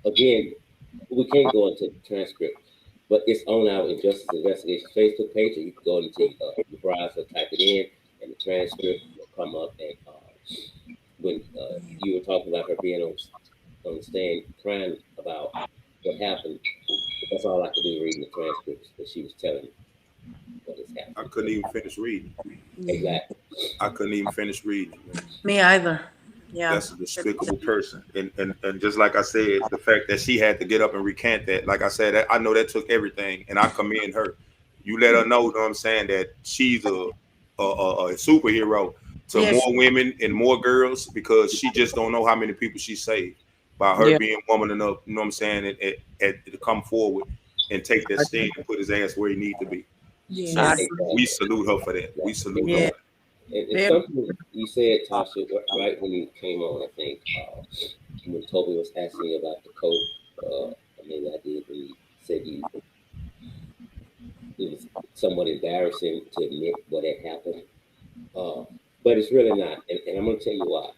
Again, we can't go into the transcript, but it's on our Injustice Investigation Facebook page, and you can go into the browser, type it in, and the transcript will come up. And when you were talking about her being on the stand crying about what happened, that's all I could do reading the transcripts that she was telling me what has happened. I couldn't even finish reading. Exactly. I couldn't even finish reading. Me either. Yeah. That's a despicable person. And just like I said, the fact that she had to get up and recant that, like I said, I know that took everything, and I commend her. You let her know, what I'm saying, that she's a superhero to more women and more girls, because she just don't know how many people she saved by her being woman enough, you know what I'm saying, and to come forward and take that stand and put his ass where he need to be. Yes. So we salute her for that. We salute her. For that. And something you said, Tasha, right when you came on, I think, when Toby was asking you about the coat, maybe I did, when you said it was somewhat embarrassing to admit what had happened. But it's really not. And I'm going to tell you why.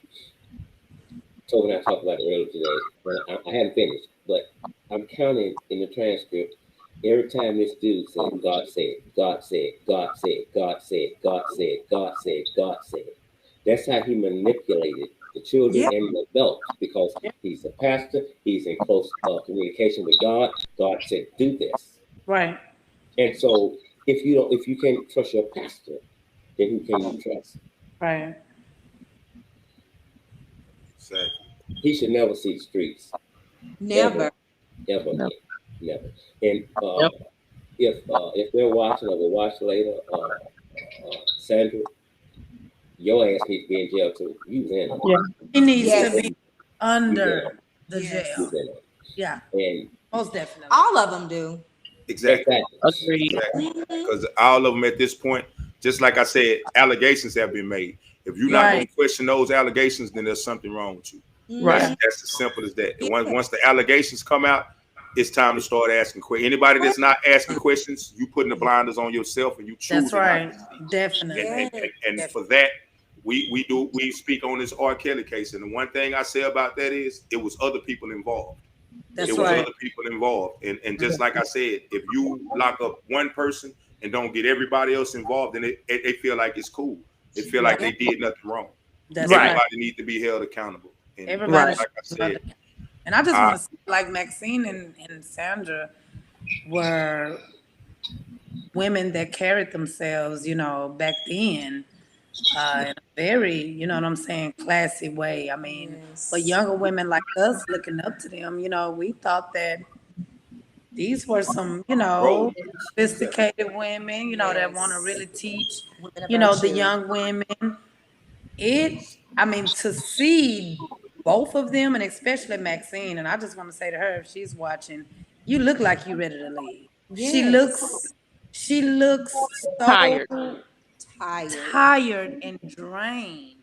Toby and I talked about it earlier today. Well, I hadn't finished, but I'm counting in the transcript every time this dude said, God said, God said, God said, God said, God said, God said, God said. That's how he manipulated the children and the adults, because he's a pastor, he's in close communication with God. God said, do this. Right. And so if you can't trust your pastor, then who can you trust? Right. Exactly. He should never see the streets. Never. Ever. No. Never. And Yep. if they're watching or will watch later, Sandra, your ass needs to be in jail too. You was in it. Yeah. He needs Yes. to be under the Yes. You jail. was in it. Yeah, And most definitely. All of them do. Exactly. Agreed. Because all of them at this point, just like I said, allegations have been made. If you're not going to question those allegations, then there's something wrong with you. Right. That's as simple as that. And once the allegations come out, it's time to start asking questions. Anybody that's not asking questions, you putting the blinders on yourself and you choose. That's right. Definitely. And for that, we speak on this R. Kelly case. And the one thing I say about that is it was other people involved. That's It was right. other people involved. And just like I said, if you lock up one person and don't get everybody else involved, then they feel like it's cool. They feel like they did nothing wrong. That's Everybody right. needs to be held accountable. And Everybody. like I said, And I just want to say, like Maxine and Sandra were women that carried themselves, back then, in a very, you know what I'm saying, classy way. I mean, for younger women like us looking up to them, we thought that these were some, sophisticated women, that want to really teach, the young women. To see both of them, and especially Maxine, and I just want to say to her, if she's watching, you look like you ready to leave. Yes. She looks so Tired. tired and drained.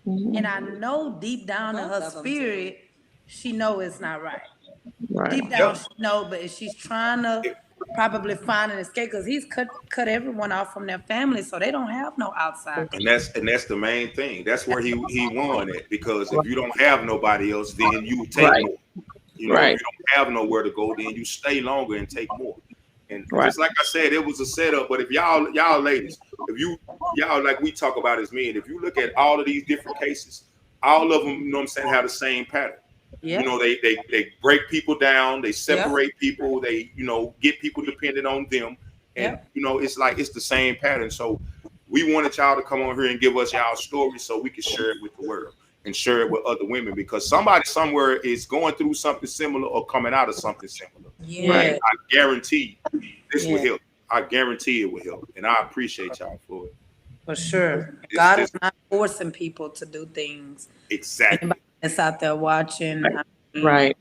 Mhm. And I know deep down in her spirit, she know it's not right. Right. Deep down, she know, but she's trying to probably find an escape, because he's cut everyone off from their family, so they don't have no outside. and that's the main thing. That's where he won it, because if you don't have nobody else, then you take more. If you don't have nowhere to go, then you stay longer and take more. And just like I said, it was a setup. But if y'all ladies, if y'all like we talk about as men, if you look at all of these different cases, all of them, have the same pattern. Yeah. They break people down, they separate people, they get people dependent on them, and it's the same pattern. So we wanted y'all to come on here and give us y'all story so we can share it with the world and share it with other women, because somebody somewhere is going through something similar or coming out of something similar. Yeah. And I guarantee this will help. I guarantee it will help, and I appreciate y'all for it. For sure. God is not forcing people to do things. Exactly. Anybody that's out there watching, Right.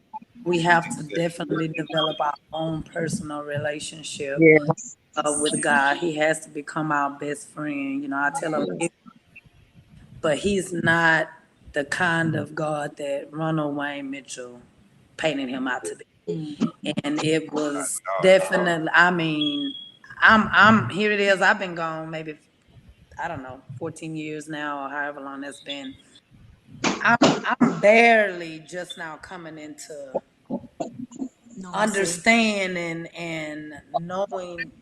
we have to definitely develop our own personal relationship with God. He has to become our best friend. I tell him, but he's not the kind of God that Ronald Wayne Mitchell painted him out to be. And it was definitely, I'm here it is. I've been gone maybe, 14 years now, or however long that's been. I'm barely just now coming into understanding and knowing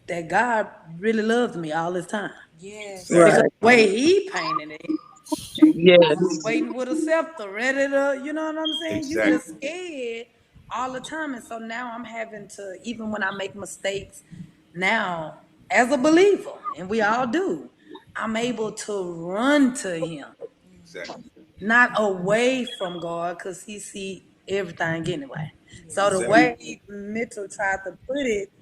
that God really loved me all this time. Yes. Because the way he painted it, Yes. waiting with a scepter, ready to, you know what I'm saying? Exactly. You just scared all the time. And so now I'm having to, even when I make mistakes now, as a believer, and we all do, I'm able to run to him. Exactly. Not away from God, because he see everything anyway. So the way Mitchell tried to put it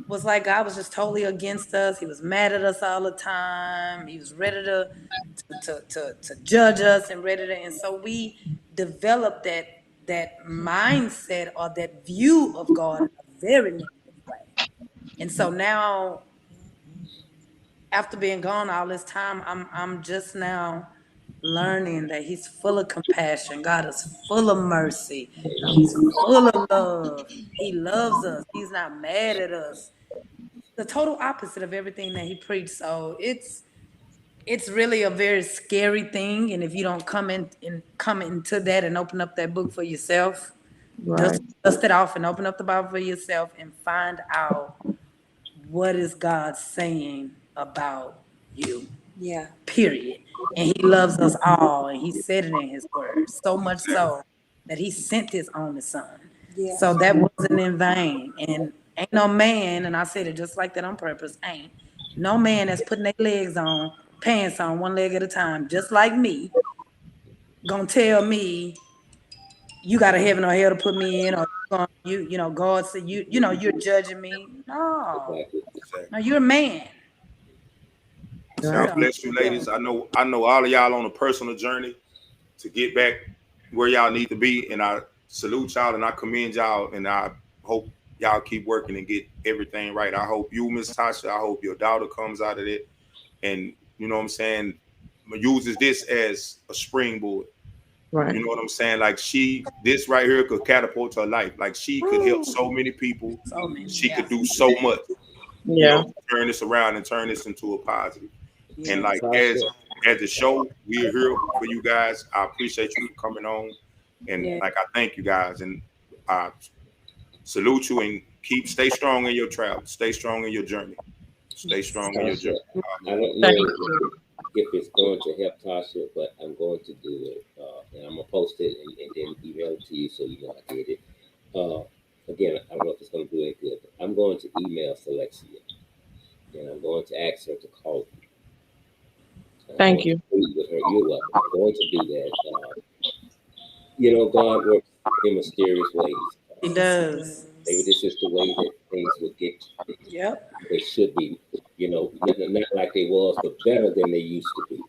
was like God was just totally against us. He was mad at us all the time. He was ready to judge us and so we developed that mindset or that view of God in a very negative way. And so now, after being gone all this time, I'm just now learning that he's full of compassion. God is full of mercy. He's full of love. He loves us. He's not mad at us. The total opposite of everything that he preached. So it's really a very scary thing. And if you don't come into that and open up that book for yourself, Right. dust it off and open up the Bible for yourself and find out what is God saying about you. Yeah. Period. And he loves us all, and he said it in his word. So much so that he sent his only son. Yeah. So that wasn't in vain. And ain't no man, and I said it just like that on purpose, ain't no man that's putting their legs on, pants on one leg at a time, just like me, gonna tell me you got a heaven or hell to put me in, or you know, God said you're judging me. No. No, you're a man. God bless you, ladies. I know all of y'all on a personal journey to get back where y'all need to be, and I salute y'all and I commend y'all, and I hope y'all keep working and get everything right. I hope you, Miss Tasha, I hope your daughter comes out of it, and you know what I'm saying, uses this as a springboard. Right. You know what I'm saying? Like this right here could catapult her life. Like she could help so many people. She could do so much. You know, turn this around and turn this into a positive. Yeah. And like as the show, we're here for you guys. I appreciate you coming on, and like I thank you guys, and I salute you, and stay strong in your travel. Stay strong in your journey. Stay strong in your journey. I don't know if it's going to help Tasha, but I'm going to do it, and I'm gonna post it and then email it to you so you know I did it. Again, I don't know if it's going to do any good, but I'm going to email Celexia, and I'm going to ask her to call you. Thank you. With her. You're welcome. I'm going to do that. You know, God works in mysterious ways. He does. Maybe this is the way that things would get. Yep. They should be, you know, not like they was, but better than they used to be.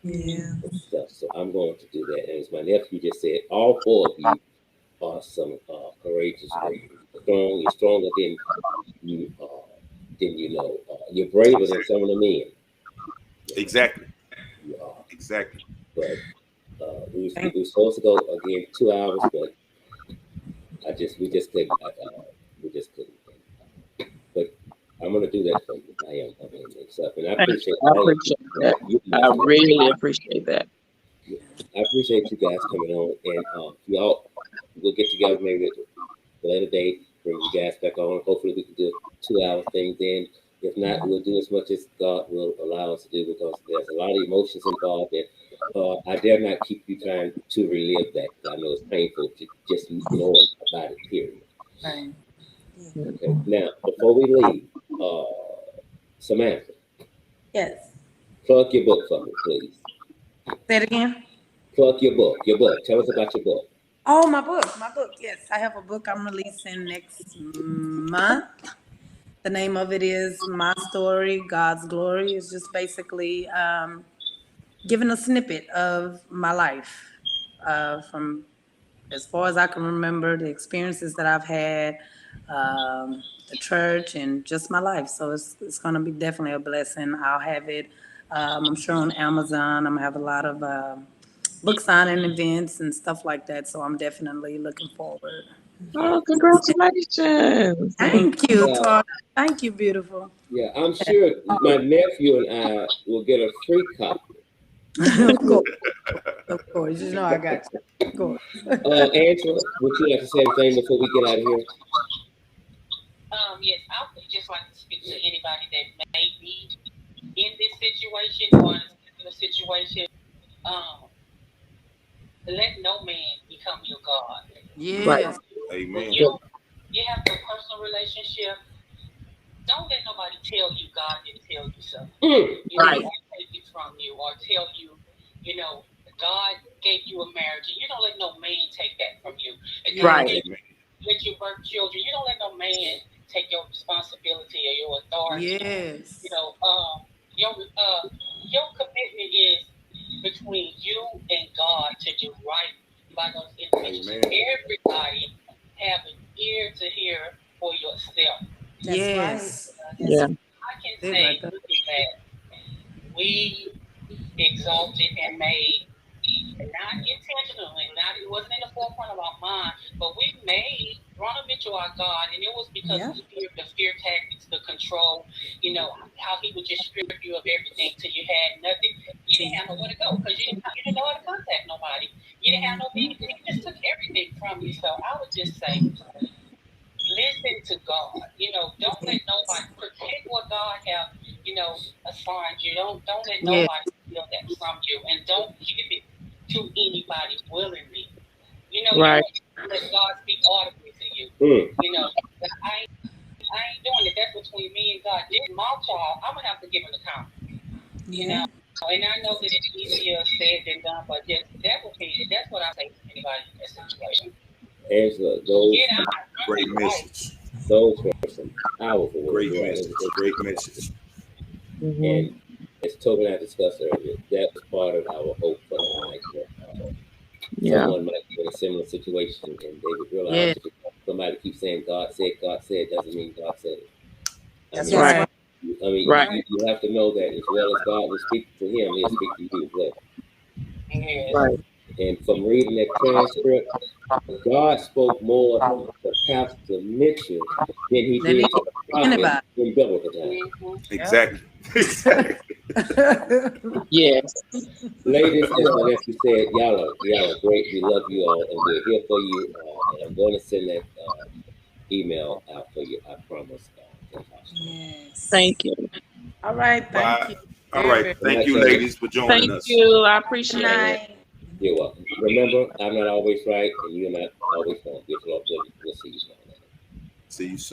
Yeah. Stuff. So I'm going to do that. And as my nephew just said, all four of you are some courageous women. You're stronger than you know. You're braver than some of the men. Exactly. You are. Exactly. But we were supposed to go again 2 hours, but we just couldn't. But I'm gonna do that for you. I am and stuff, and I appreciate that. I really appreciate that. I appreciate you guys coming on, and y'all, we'll get together maybe at a later date, bring you guys back on. Hopefully, we can do a 2 hour thing then. If not, we'll do as much as God will allow us to do, because there's a lot of emotions involved, and I dare not keep you trying to relive that. I know it's painful to just know about it, period. Right. Okay. Now, before we leave, Samantha. Yes. Plug your book for me, please. Say it again. Plug your book. Tell us about your book. Oh, my book. Yes, I have a book I'm releasing next month. The name of it is My Story, God's Glory. It's just basically giving a snippet of my life from as far as I can remember, the experiences that I've had, the church, and just my life. So it's going to be definitely a blessing. I'll have it, I'm sure, on Amazon. I'm going to have a lot of book signing events and stuff like that. So I'm definitely looking forward. Oh, congratulations. Thank you, Todd. Thank you, beautiful. Yeah, I'm sure my nephew and I will get a free copy. Of course. You know I got you. Of course. Angela, would you like to say anything before we get out of here? Yes, I would just like to speak to anybody that may be in this situation or in a particular situation. Let no man become your God. Yes. Right. Amen. You have a personal relationship. Don't let nobody tell you God didn't tell you so. Right. Take it from you or tell you, you know, God gave you a marriage. And you don't let no man take that from you. Right. Let you birth children. You don't let no man take your responsibility or your authority. Yes. You know, your commitment is between you and God to do right by those individuals. Everybody have an ear to hear for your Yes. Yeah. I can They say right there. that we exalted and made, not intentionally, not it wasn't in the forefront of our mind, but we made Ronald Mitchell our God, and it was because Yeah. of the fear tactics, the control, you know, how he would just strip you of everything till you had nothing. You didn't have nowhere to go because you didn't know how to contact nobody. You didn't have no means. He just took everything from you. So I would just say, listen to God. You know, don't let nobody protect what God have, you know, assigned you. Don't let Yeah. nobody steal that from you, and don't give it to anybody willingly. You know, Right. you let God speak audibly to you. You know, I ain't doing it. That's between me and God. This is my child. I'm gonna have to give an account. You know, and I know that it's easier said than done, but just that would be. That's what I say to anybody in that situation. Angela, those Get out. Great message. those were some powerful words. Great message. Great message. Mm-hmm. And as Toby and I discussed earlier, that was part of our hope for tonight. Yeah. Someone might be in a similar situation and they would realize Yeah. that somebody keeps saying God said, doesn't mean God said it. That's Right. right. Right. You have to know that as well as God will speak to him, he'll speak to you as well. Yes. Right. And from reading that transcript, God spoke more to Pastor Mitchell than he Then did he to the prophet anybody. in biblical times. Exactly. Exactly. Yes. Ladies, as Vanessa said, y'all are great. We love you all, and we're here for you. And I'm going to send that email out for you. I promise. Yes. Thank you. All right. Thank Bye. you. All Very, right. very Thank you, Good night, ladies, for joining Thank us. you. I Good appreciate it. night. You're welcome. Remember, I'm not always right, and you're not always wrong. We'll see you tomorrow night. See you soon.